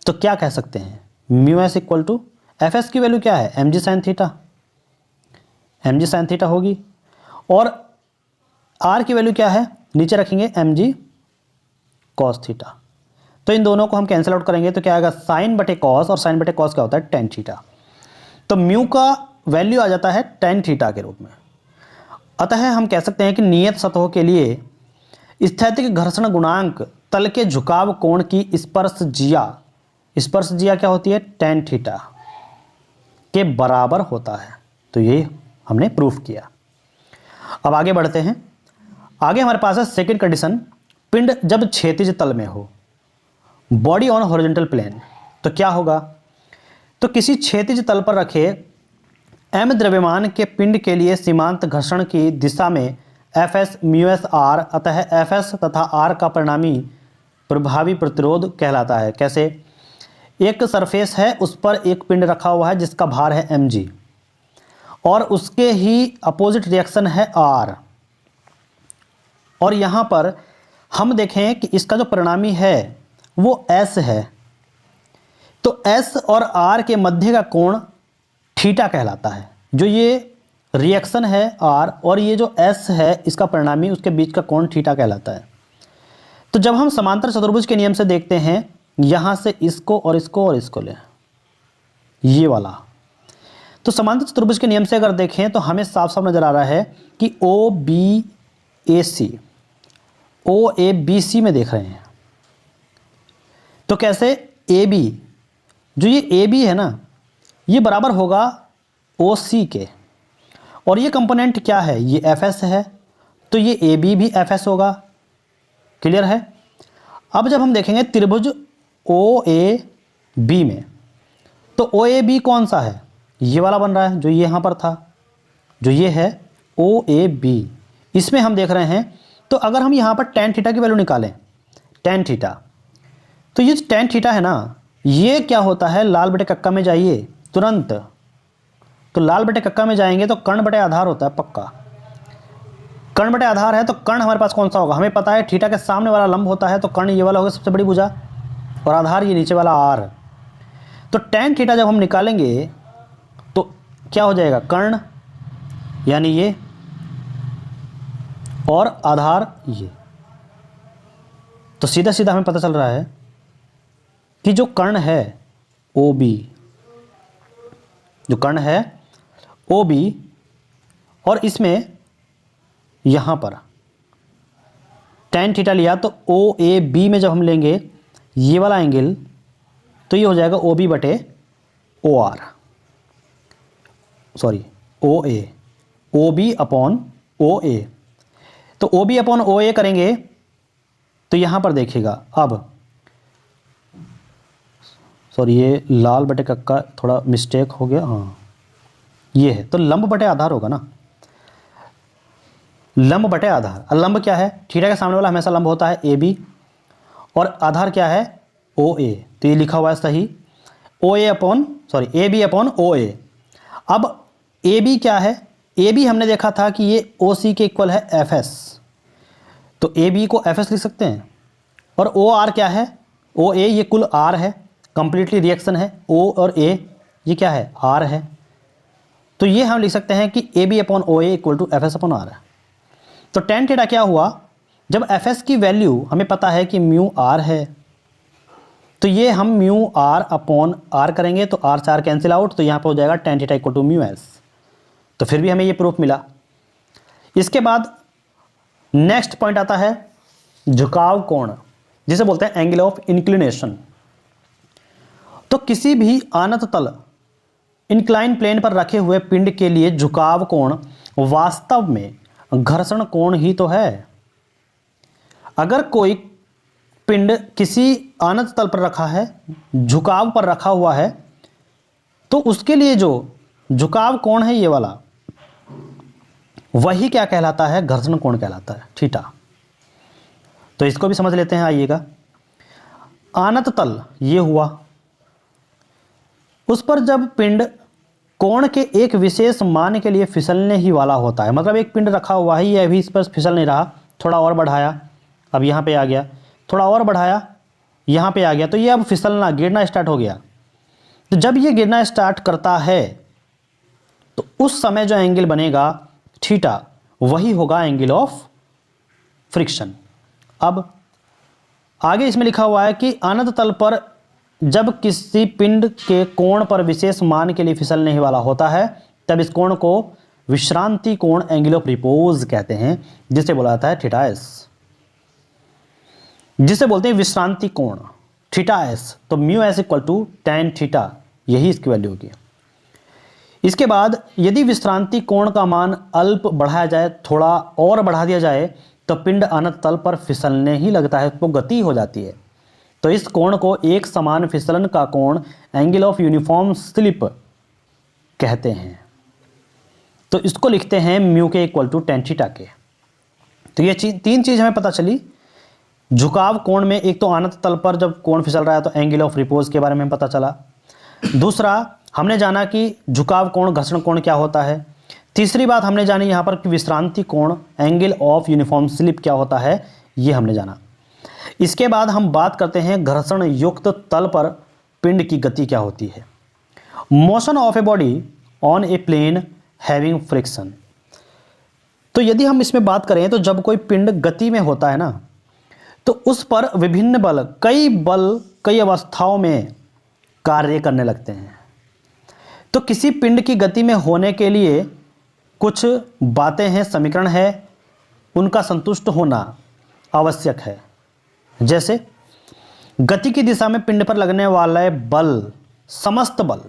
तो क्या कह सकते हैं? Mu S equal to Fs की वैल्यू क्या है? mg sine theta, mg sine theta होगी, और r की वैल्यू क्या है? नीचे रखेंगे mg cos थीटा। तो इन दोनों को हम कैंसिल आउट करेंगे तो क्या आएगा? साइन बटे कॉस, और साइन बटे कॉस क्या होता है? Tan theta. तो म्यू का वैल्यू आ जाता है टेन थीटा के रूप में। अतः हम कह सकते हैं कि नियत सतहों के लिए स्थैतिक घर्षण गुणांक तल के झुकाव कोण की स्पर्शजिया क्या होती है? टेन थीटा के बराबर होता है। तो ये हमने प्रूफ किया। अब आगे बढ़ते हैं। आगे हमारे पास है सेकंड कंडीशन, पिंड जब क्षैतिज तल में हो, बॉडी ऑन हॉरिजॉन्टल प्लेन। तो क्या होगा? तो किसी क्षैतिज तल पर रखे m द्रव्यमान के पिंड के लिए सीमांत घर्षण की दिशा में Fs म्यू एस r, अतः Fs तथा r का परिणामी प्रभावी प्रतिरोध कहलाता है। कैसे? एक सरफेस है, उस पर एक पिंड रखा हुआ है जिसका भार है mg, और उसके ही अपोजिट रिएक्शन है r, और यहाँ पर हम देखें कि इसका जो परिणामी है वो s है, तो s और r के मध्य का कोण थीटा कहलाता है। जो ये रिएक्शन है r और ये जो s है इसका परिणामी, उसके बीच का कोण थीटा कहलाता है। तो जब हम समांतर चतुर्भुज के नियम से देखते हैं, यहाँ से इसको और इसको और इसको लें, ये वाला, तो समांतर चतुर्भुज के नियम से अगर देखें तो हमें साफ साफ नजर आ रहा है कि OABC में देख रहे हैं। तो कैसे? AB, जो ये AB है ना, ये बराबर होगा OC के, और ये कंपोनेंट क्या है? ये Fs है, तो ये AB भी Fs होगा। क्लियर है? अब जब हम देखेंगे त्रिभुज OAB में, तो OAB कौन सा है? ये वाला बन रहा है जो ये यहाँ पर था, जो ये है OAB, इसमें हम देख रहे हैं। तो अगर हम यहाँ पर टेन थीटा की वैल्यू निकालें, टेन थीटा, तो ये टेन थीटा है ना, ये क्या होता है? लाल बटे कक्का में जाइए तुरंत, तो लाल बटे कक्का में जाएंगे तो कर्ण बटे आधार होता है, पक्का। कर्ण बटे आधार है तो कर्ण हमारे पास कौन सा होगा? हमें पता है थीटा के सामने वाला लंब होता है, तो कर्ण ये वाला होगा सबसे बड़ी भुजा, और आधार ये नीचे वाला r। तो टेन थीटा जब हम निकालेंगे तो क्या हो जाएगा? कर्ण यानी ये, और आधार ये। तो सीधा सीधा हमें पता चल रहा है कि जो कर्ण है OB, जो कर्ण है OB, और इसमें यहाँ पर टेन थीटा लिया, तो OAB में जब हम लेंगे ये वाला एंगल, तो ये हो जाएगा OB बटे OR, sorry OA, OB upon OA। तो OB अपॉन OA करेंगे तो यहाँ पर देखिएगा, अब सॉरी ये लाल बटे कक्का थोड़ा मिस्टेक हो गया, हाँ ये है, तो लंब बटे आधार होगा ना, लंब बटे आधार। लंब क्या है? थीटा के सामने वाला हमेशा लंब होता है AB, और आधार क्या है? OA, तो ये लिखा हुआ है सही, OA upon sorry AB upon OA। अब AB क्या है? AB हमने देखा था कि ये OC के इक्वल है Fs, तो AB को Fs लिख सकते हैं, और OR क्या है? OA ये कुल R है, कंप्लीटली रिएक्शन है, O और A ये क्या है? R है। तो ये हम लिख सकते हैं कि AB upon OA equal to Fs upon R है। तो टेन थीटा क्या हुआ? जब Fs की वैल्यू हमें पता है कि म्यू R है, तो ये हम म्यू R अपॉन R करेंगे, तो R से R कैंसिल आउट, तो यहाँ पर हो जाएगा tan theta equal to mu S. तो फिर भी हमें ये प्रूफ मिला। इसके बाद नेक्स्ट पॉइंट आता है झुकाव कोण, जिसे बोलते हैं एंगल ऑफ इंक्लिनेशन। तो किसी भी आनत तल इंक्लाइन प्लेन पर रखे हुए पिंड के लिए झुकाव कोण वास्तव में घर्षण कोण ही तो है। अगर कोई पिंड किसी आनत तल पर रखा है, झुकाव पर रखा हुआ है, तो उसके लिए जो झुकाव कोण है ये वाला, वही क्या कहलाता है? घर्षण कोण कहलाता है, थीटा। तो इसको भी समझ लेते हैं, आइएगा। आनत तल ये हुआ, उस पर जब पिंड कोण के एक विशेष मान के लिए फिसलने ही वाला होता है, मतलब एक पिंड रखा हुआ है, ये अभी इस पर फिसल नहीं रहा, थोड़ा और बढ़ाया, अब यहाँ पे आ गया, थोड़ा और बढ़ाया, यहाँ पे आ गया, तो ये अब फिसलना, गिरना स्टार्ट हो गया। तो जब ये गिरना स्टार्ट करता है तो उस समय जो एंगल बनेगा थीटा, वही होगा एंगल ऑफ फ्रिक्शन। अब आगे इसमें लिखा हुआ है कि अनंत तल पर जब किसी पिंड के कोण पर विशेष मान के लिए फिसलने ही वाला होता है, तब इस कोण को विश्रांति कोण एंगल ऑफ रिपोज कहते हैं, जिसे बोला जाता है थीटा एस, जिसे बोलते हैं विश्रांति कोण थीटा एस। तो mu S equal to tan theta, यही इसकी वैल्यू होगी। इसके बाद यदि विश्रांति कोण का मान अल्प बढ़ाया जाए, थोड़ा और बढ़ा दिया जाए, तो पिंड अनंत तल पर फिसलने ही लगता है, तो गति हो जाती है। तो इस कोण को एक समान फिसलन का कोण एंगल ऑफ यूनिफॉर्म स्लिप कहते हैं। तो इसको लिखते हैं म्यू के इक्वल टू tan थीटा के। तो ये तीन चीज हमें पता चली। झुकाव कोण में एक तो अनंत तल पर जब कोण फिसल रहा है तो एंगल ऑफ रिपोज के बारे में पता चला। दूसरा हमने जाना कि झुकाव कोण घर्षण कोण क्या होता है। तीसरी बात हमने जानी यहाँ पर कि विश्रांति कोण एंगल ऑफ यूनिफॉर्म स्लिप क्या होता है, ये हमने जाना। इसके बाद हम बात करते हैं घर्षण युक्त तल पर पिंड की गति क्या होती है। Motion of a body on a plane having friction. तो यदि हम इसमें बात करें तो जब कोई पिंड गति में होता है ना, तो उस पर विभिन्न बल कई अवस्थाओं में कार्य करने लगते हैं। तो किसी पिंड की गति में होने के लिए कुछ बातें हैं, समीकरण है, उनका संतुष्ट होना आवश्यक है। जैसे गति की दिशा में पिंड पर लगने वाले बल, समस्त बल,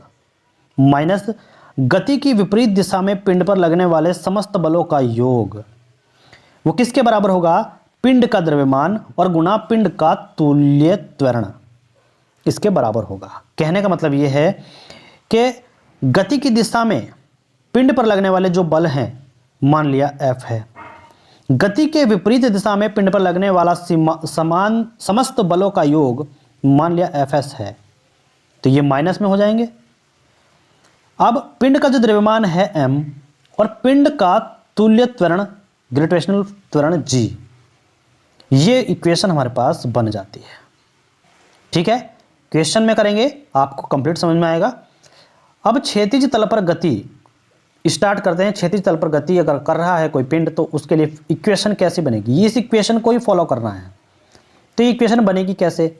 माइनस गति की विपरीत दिशा में पिंड पर लगने वाले समस्त बलों का योग, वो किसके बराबर होगा? पिंड का द्रव्यमान और गुणा पिंड का तुल्य त्वरण, इसके बराबर होगा। कहने का मतलब ये है कि गति की दिशा में पिंड पर लगने वाले जो बल हैं, मान लिया F है, गति के विपरीत दिशा में पिंड पर लगने वाला समान समस्त बलों का योग मान लिया Fs है, तो ये माइनस में हो जाएंगे। अब पिंड का जो द्रव्यमान है m और पिंड का तुल्य त्वरण, ग्रेविटेशनल त्वरण g, ये इक्वेशन हमारे पास बन जाती है। ठीक है, क्वेश्चन में करेंगे, आपको कंप्लीट समझ में आएगा। अब क्षैतिज तल पर गति स्टार्ट करते हैं। क्षैतिज तल पर गति अगर कर रहा है कोई पिंड, तो उसके लिए इक्वेशन कैसे बनेगी, इस इक्वेशन को ही फॉलो करना है। तो ये इक्वेशन बनेगी कैसे?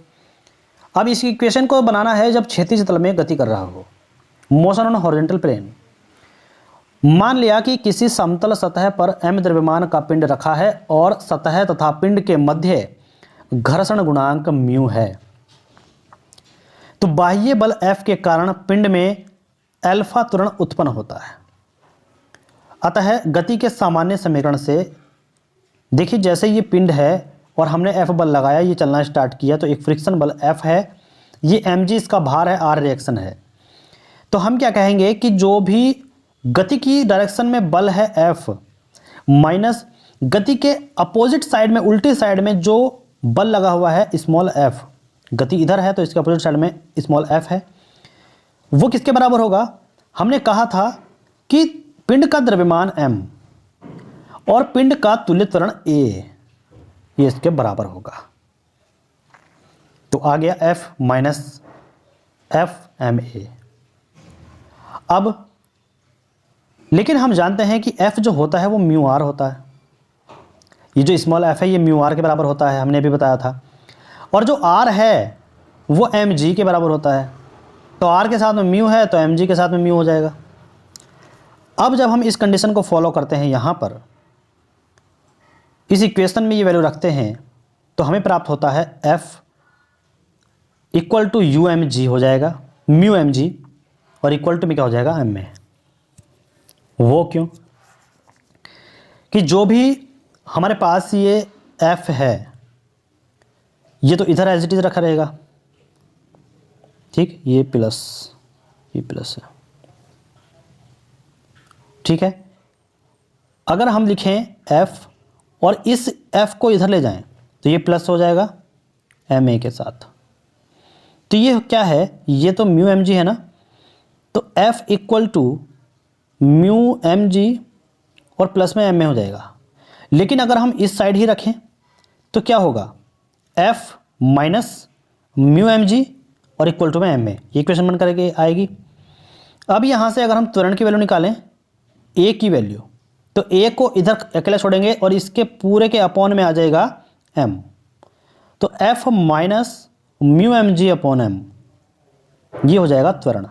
अब इस इक्वेशन को बनाना है जब क्षैतिज तल में गति कर रहा हो, मोशन ऑन हॉरिजॉन्टल प्लेन। मान लिया कि किसी समतल सतह पर m द्रव्यमान का पिंड रखा है और सतह तथा पिंड के मध्य घर्षण गुणांक म्यू है। तो बाह्य बल F के कारण पिंड में अल्फा त्वरण उत्पन्न होता है। अतः गति के सामान्य समीकरण से देखिए, जैसे ये पिंड है और हमने F बल लगाया, ये चलना स्टार्ट किया, तो एक फ्रिक्शन बल F है, ये mg इसका भार है, r रिएक्शन है। तो हम क्या कहेंगे कि जो भी गति की डायरेक्शन में बल है F माइनस गति के अपोजिट साइड में, उल्टी साइड में जो बल लगा हुआ है स्मॉल f, गति इधर है तो इसके अपोजिट साइड में स्मॉल f है, वो किसके बराबर होगा? हमने कहा था कि पिंड का द्रव्यमान m और पिंड का तुल्य त्वरण a, ये इसके बराबर होगा। तो आ गया F minus F M A. अब लेकिन हम जानते हैं कि F जो होता है वो म्यू आर होता है। ये जो स्मॉल f है ये म्यू आर के बराबर होता है, हमने अभी बताया था। और जो r है वो mg के बराबर होता है। तो r के साथ में म्यू है तो mg के साथ में म्यू हो जाएगा। अब जब हम इस कंडीशन को फॉलो करते हैं यहाँ पर, इस इक्वेशन में ये वैल्यू रखते हैं तो हमें प्राप्त होता है F equal to U M G हो जाएगा, म्यू एम जी, और इक्वल टू में क्या हो जाएगा, एम ए। वो क्यों कि जो भी हमारे पास ये F है ये तो इधर एज इट इज रखा रहेगा, ठीक, ये प्लस है, ठीक है। अगर हम लिखें F और इस F को इधर ले जाएं तो ये प्लस हो जाएगा एम ए के साथ। तो ये क्या है, ये तो म्यू एम जी है ना, तो F equal to mu M G और प्लस में एम ए हो जाएगा। लेकिन अगर हम इस साइड ही रखें तो क्या होगा, F minus mu M G और इक्वल टू में एम ए, ये इक्वेशन बन करके आएगी। अब यहाँ से अगर हम त्वरण की वैल्यू निकालें ए की वैल्यू, तो ए को इधर अकेले छोड़ेंगे और इसके पूरे के अपॉन में आ जाएगा एम, तो F minus mu M G upon M, ये हो जाएगा त्वरण।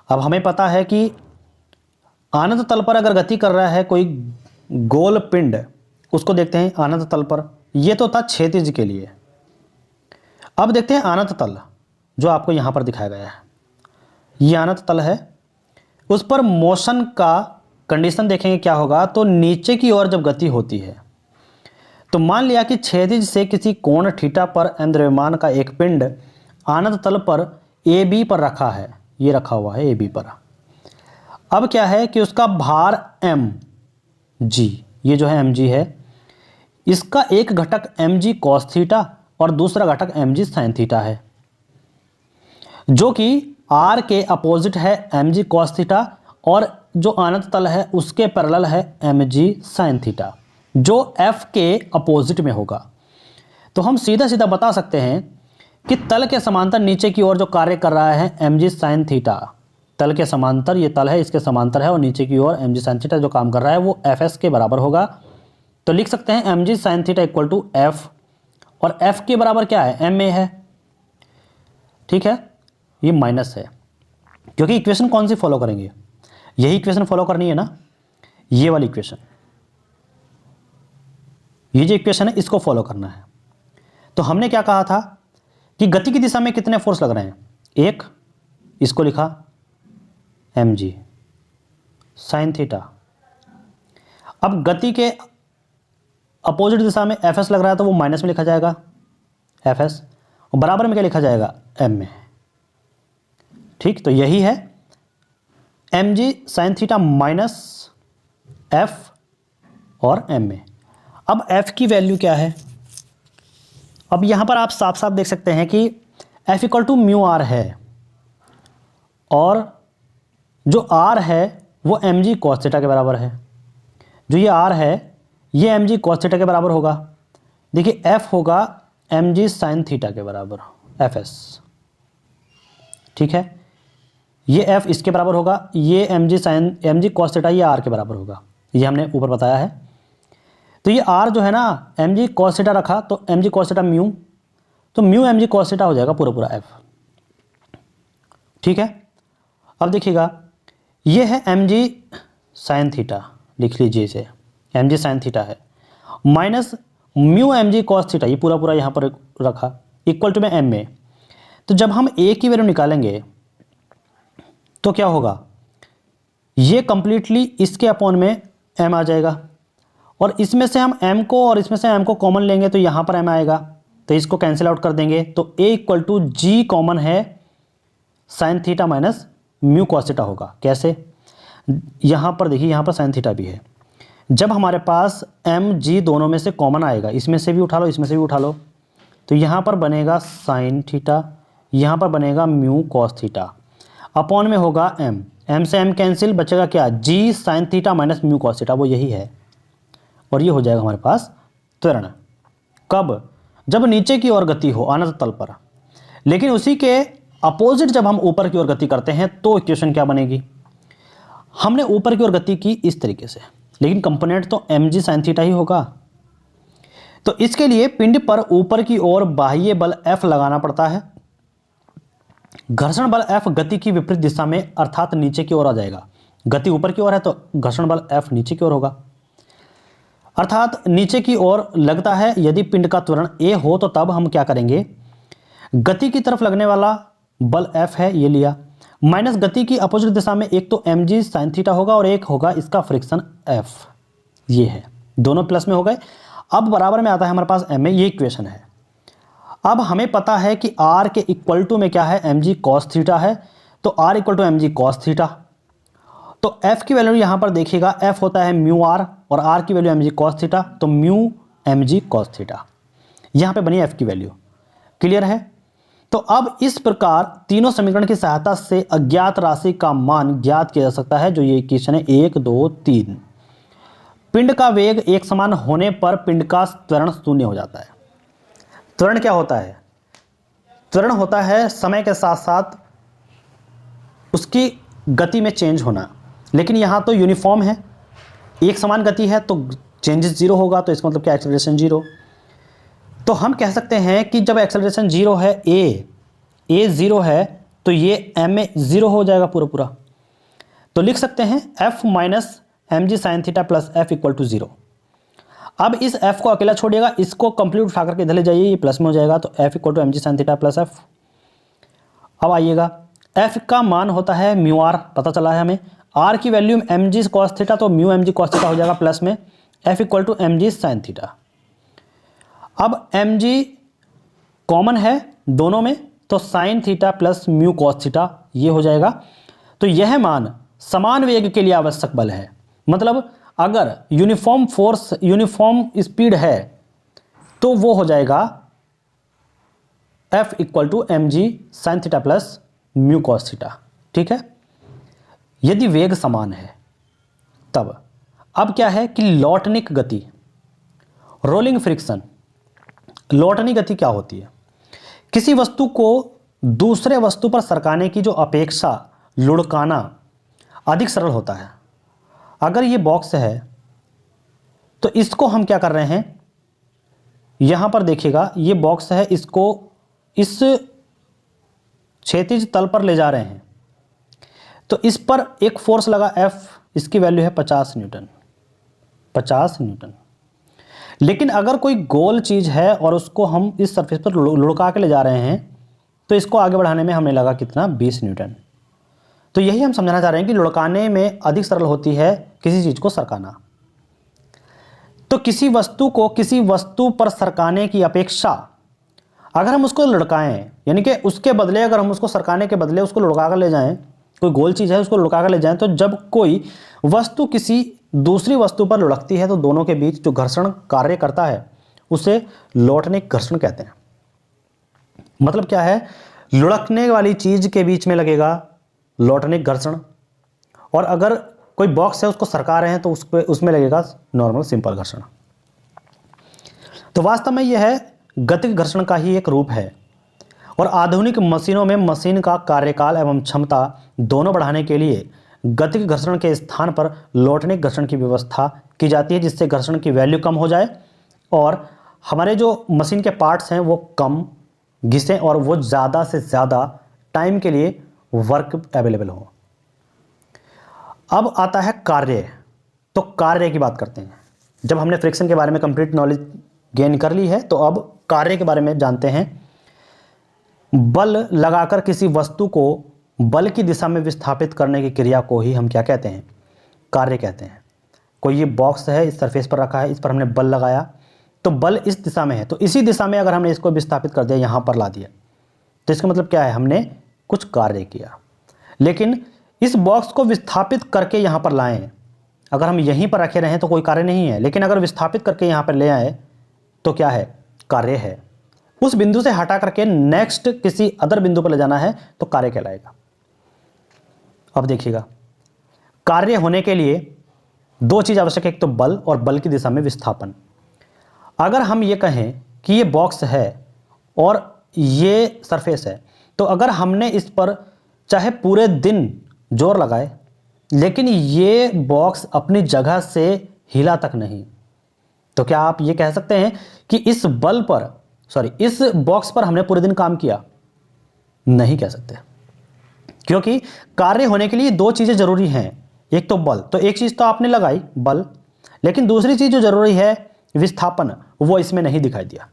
अब हमें पता है कि अनंत तल पर अगर गति कर रहा है कोई गोल पिंड, उसको देखते हैं अनंत तल पर, ये तो था क्षैतिज के लिए। अब देखते हैं अनंत तल जो आपको यहाँ पर दिखाया गया है, ये अनंत तल है, उस पर मोशन का कंडीशन देखेंगे क्या होगा। तो नीचे की ओर जब गति होती है तो मान लिया कि क्षैतिज से किसी कोण थीटा पर द्रव्यमान का एक पिंड अनंत तल पर ए बी पर रखा है, ये रखा हुआ है ए बी पर। अब क्या है कि उसका भार एम जी, ये जो है एम जी है, इसका एक घटक एम जी कॉस थीटा और दूसरा घटक एम जी साइन थीटा है, जो कि आर के अपोजिट है एम जी कॉस थीटा, और जो अनंत तल है उसके पैरेलल है एम जी साइन थीटा, जो एफ के अपोजिट में होगा। तो हम सीधा सीधा बता सकते हैं कि तल के समांतर नीचे की ओर जो कार्य कर रहा है एम जी साइन थीटा, तल के समांतर, ये तल है इसके समांतर है, और नीचे की ओर एम जी साइन थीटा जो काम कर रहा है वो एफ एस के बराबर होगा। तो लिख सकते हैं M G sine theta equal to F, और एफ के बराबर क्या है, एम ए है, ठीक है, ये माइनस है, क्योंकि इक्वेशन कौन सी फॉलो करेंगे, यही इक्वेशन फॉलो करनी है ना, ये वाली इक्वेशन, ये जो इक्वेशन है इसको फॉलो करना है। तो हमने क्या कहा था कि गति की दिशा में कितने फोर्स लग रहे हैं, एक, इसको लिखा एम जी साइन थीटा। अब गति के अपोजिट दिशा में एफ एस लग रहा है तो वो माइनस में लिखा जाएगा एफ एस, और बराबर में क्या लिखा जाएगा, एम में, ठीक। तो यही है M G sine theta minus F और एम में। अब एफ की वैल्यू क्या है, अब यहां पर आप साफ साफ देख सकते हैं कि F equal to mu R है, और जो आर है वो एम जी कॉस थीटा के बराबर है, जो ये आर है ये एम जी कॉस थीटा के बराबर होगा। देखिए एफ होगा एम जी साइन थीटा के बराबर, एफ एस, ठीक है, ये एफ इसके बराबर होगा, ये एम जी कॉस थीटा ये आर के बराबर होगा, ये हमने ऊपर बताया है। तो ये आर जो है ना एम जी कॉस थीटा रखा, तो M G cos theta mu, तो mu M G cos theta हो जाएगा पूरा पूरा एफ, ठीक है। अब देखिएगा ये है एम जी साइन थीटा, लिख लीजिए इसे, एम जी साइन थीटा है, minus mu M G cos theta, ये पूरा पूरा यहाँ पर रखा, इक्वल टू में एम ए। तो जब हम ए की वैल्यू निकालेंगे तो क्या होगा, ये कंप्लीटली इसके अपॉन में एम आ जाएगा, और इसमें से हम m को और इसमें से m को कॉमन लेंगे तो यहाँ पर m आएगा, तो इसको कैंसिल आउट कर देंगे, तो a equal to G common है sine theta minus mu cos theta होगा। कैसे, यहाँ पर देखिए यहाँ पर साइन थीटा भी है, जब हमारे पास m g दोनों में से कॉमन आएगा, इसमें से भी उठा लो इसमें से भी उठा लो, तो यहाँ पर बनेगा साइन थीटा, यहाँ पर बनेगा म्यू कॉस थीटा, अपॉन में होगा m से m कैंसिल, बचेगा क्या, g sign theta minus mu cos theta, वो यही है, और ये हो जाएगा हमारे पास त्वरण। कब, जब नीचे की ओर गति हो अनंत तल पर, लेकिन उसी के अपोजिट जब हम ऊपर की ओर गति करते हैं तो इक्वेशन क्या बनेगी, हमने ऊपर की ओर गति की इस तरीके से, लेकिन कंपोनेंट तो एम जी साइन थीटा ही होगा। तो इसके लिए पिंड पर ऊपर की ओर बाह्य बल F लगाना पड़ता है, घर्षण बल F गति की विपरीत दिशा में अर्थात नीचे की ओर आ जाएगा, गति ऊपर की ओर है तो घर्षण बल F नीचे की ओर होगा। अर्थात नीचे की ओर लगता है। यदि पिंड का त्वरण a हो तो तब हम क्या करेंगे, गति की तरफ लगने वाला बल F है, ये लिया, माइनस गति की अपोजिट दिशा में एक तो mg sin थीटा होगा और एक होगा इसका फ्रिक्शन F, ये है, दोनों प्लस में हो गए। अब बराबर में आता है हमारे पास ma, ये इक्वेशन है। अब हमें पता है कि r के इक्वल टू में क्या है, mg cos थीटा है, तो r equal to mg cos theta. तो f की वैल्यू यहां पर देखिएगा, f होता है म्यू r और r की वैल्यू mg cos थीटा, तो म्यू mg cos थीटा, यहां पे बनी f की वैल्यू। क्लियर है? तो अब इस प्रकार तीनों समीकरण की सहायता से अज्ञात राशि का मान ज्ञात किया जा सकता है, जो ये इक्वेशन है 1 2 3। पिंड का वेग एक समान होने पर पिंड का त्वरण शून्य हो जाता है। त्वरण क्या होता है? त्वरण होता है समय के साथ साथ उसकी गति में चेंज होना, लेकिन यहाँ तो यूनिफॉर्म है, एक समान गति है तो चेंजेस जीरो होगा, तो इसका मतलब क्या, एक्सेलरेशन जीरो। तो हम कह सकते हैं कि जब एक्सेलरेशन जीरो है, ए जीरो है, तो ये एम ए जीरो हो जाएगा पूरा पूरा। तो लिख सकते हैं F minus M G sine theta plus F equal to zero. अब इस एफ को अकेला छोड़िएगा, इसको कंप्लीट उठा करके इधर ले जाइए, ये प्लस में हो जाएगा, तो F equal to M G sine theta plus F. अब आइएगा, एफ का मान होता है म्यू आर, पता चला है हमें, आर की value M G cos theta, तो mu M G cos theta हो जाएगा प्लस में F equal to M G sine theta. अब mg कॉमन है दोनों में, तो sine theta plus mu cos theta ये हो जाएगा। तो यह मान समान वेग के लिए आवश्यक बल है। मतलब अगर यूनिफॉर्म फोर्स, यूनिफॉर्म स्पीड है, तो वो हो जाएगा F equal to M G sine theta plus mu cos theta. ठीक है, यदि वेग समान है तब। अब क्या है कि लौटनिक गति, रोलिंग फ्रिक्शन। लौटनी गति क्या होती है? किसी वस्तु को दूसरे वस्तु पर सरकाने की जो अपेक्षा लुढ़काना अधिक सरल होता है। अगर ये बॉक्स है तो इसको हम क्या कर रहे हैं, यहां पर देखिएगा ये बॉक्स है, इसको इस क्षैतिज तल पर ले जा रहे हैं, तो इस पर एक फोर्स लगा F, इसकी वैल्यू है 50 न्यूटन, 50 न्यूटन। लेकिन अगर कोई गोल चीज़ है और उसको हम इस सरफेस पर लुढ़का के ले जा रहे हैं, तो इसको आगे बढ़ाने में हमें लगा कितना, 20 न्यूटन। तो यही हम समझाना चाह रहे हैं कि लुढ़काने में अधिक सरल होती है किसी चीज़ को सरकाना। तो किसी वस्तु को किसी वस्तु पर सरकाने की अपेक्षा अगर हम उसको लुढ़काएं, यानी कि उसके बदले अगर हम उसको सरकाने के बदले उसको लुढ़का कर ले जाएं, कोई गोल चीज़ है उसको लुढ़का कर ले जाएं, तो जब कोई वस्तु किसी दूसरी वस्तु पर लुढ़कती है तो दोनों के बीच जो घर्षण कार्य करता है उसे लौटनिक घर्षण कहते हैं। मतलब क्या है, लुढ़कने वाली चीज के बीच में लगेगा लौटनिक घर्षण, और अगर कोई बॉक्स है उसको सरका रहे हैं तो उसमें लगेगा नॉर्मल सिंपल घर्षण। तो वास्तव में यह है गतिक घर्षण का ही एक रूप है। और आधुनिक मशीनों में मशीन का कार्यकाल एवं क्षमता दोनों बढ़ाने के लिए गतिक घर्षण के स्थान पर लौटनिक घर्षण की व्यवस्था की जाती है, जिससे घर्षण की वैल्यू कम हो जाए और हमारे जो मशीन के पार्ट्स हैं वो कम घिसें और वो ज़्यादा से ज़्यादा टाइम के लिए वर्क अवेलेबल हो। अब आता है कार्य। तो कार्य की बात करते हैं। जब हमने फ्रिक्शन के बारे में कंप्लीट नॉलेज गेन कर ली है, तो अब कार्य के बारे में जानते हैं। बल लगाकर किसी वस्तु को बल की दिशा में विस्थापित करने की क्रिया को ही हम क्या कहते हैं, कार्य कहते हैं। कोई ये बॉक्स है, इस सरफेस पर रखा है, इस पर हमने बल लगाया, तो बल इस दिशा में है, तो इसी दिशा में अगर हमने इसको विस्थापित कर दिया, यहाँ पर ला दिया, तो इसका मतलब क्या है, हमने कुछ कार्य किया। लेकिन इस बॉक्स को विस्थापित करके यहाँ पर लाएं, अगर हम यहीं पर रखे रहें तो कोई कार्य नहीं है, लेकिन अगर विस्थापित करके यहाँ पर ले आए तो क्या है, कार्य है। उस बिंदु से हटा करके नेक्स्ट किसी अदर बिंदु पर ले जाना है तो कार्य कहलाएगा। अब देखिएगा, कार्य होने के लिए दो चीज आवश्यक है, एक तो बल और बल की दिशा में विस्थापन। अगर हम ये कहें कि ये बॉक्स है और ये सरफेस है, तो अगर हमने इस पर चाहे पूरे दिन जोर लगाए लेकिन ये बॉक्स अपनी जगह से हिला तक नहीं, तो क्या आप ये कह सकते हैं कि इस बॉक्स पर हमने पूरे दिन काम किया? नहीं कह सकते, क्योंकि कार्य होने के लिए दो चीजें जरूरी हैं। एक तो बल, तो एक चीज तो आपने लगाई बल, लेकिन दूसरी चीज जो जरूरी है विस्थापन, वो इसमें नहीं दिखाई दिया।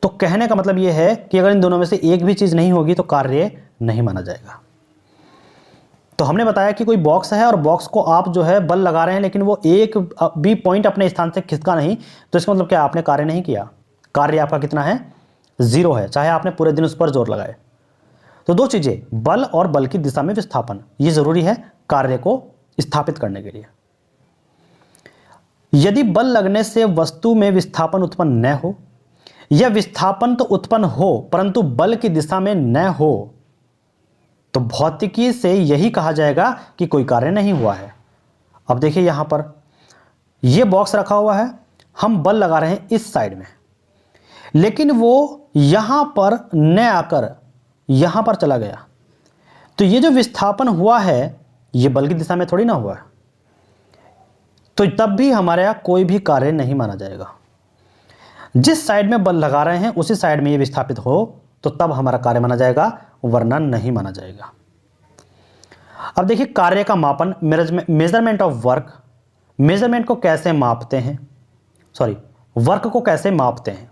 तो कहने का मतलब यह है कि अगर इन दोनों में से एक भी चीज नहीं होगी तो कार्य नहीं माना जाएगा। तो हमने बताया कि कोई बॉक्स है और बॉक्स को आप जो है बल लगा रहे हैं लेकिन वो एक भी पॉइंट अपने स्थान से खिसका नहीं, तो इसका मतलब क्या, आपने कार्य नहीं किया। कार्य आपका कितना है, 0 है, चाहे आपने पूरे दिन उस पर जोर लगाए। तो दो चीजें, बल और बल की दिशा में विस्थापन, ये जरूरी है कार्य को स्थापित करने के लिए। यदि बल लगने से वस्तु में विस्थापन उत्पन्न न हो या विस्थापन तो उत्पन्न हो परंतु बल की दिशा में न हो, तो भौतिकी से यही कहा जाएगा कि कोई कार्य नहीं हुआ है। अब देखिए यहां पर यह बॉक्स रखा हुआ है, हम बल लगा रहे हैं इस साइड में, लेकिन वो यहां पर न आकर यहां पर चला गया, तो ये जो विस्थापन हुआ है ये बल की दिशा में थोड़ी ना हुआ है, तो तब भी हमारे यहां कोई भी कार्य नहीं माना जाएगा। जिस साइड में बल लगा रहे हैं उसी साइड में ये विस्थापित हो तो तब हमारा कार्य माना जाएगा, वरना नहीं माना जाएगा। अब देखिए कार्य का मापन, मेजरमेंट ऑफ वर्क, मेजरमेंट को कैसे मापते हैं, वर्क को कैसे मापते हैं।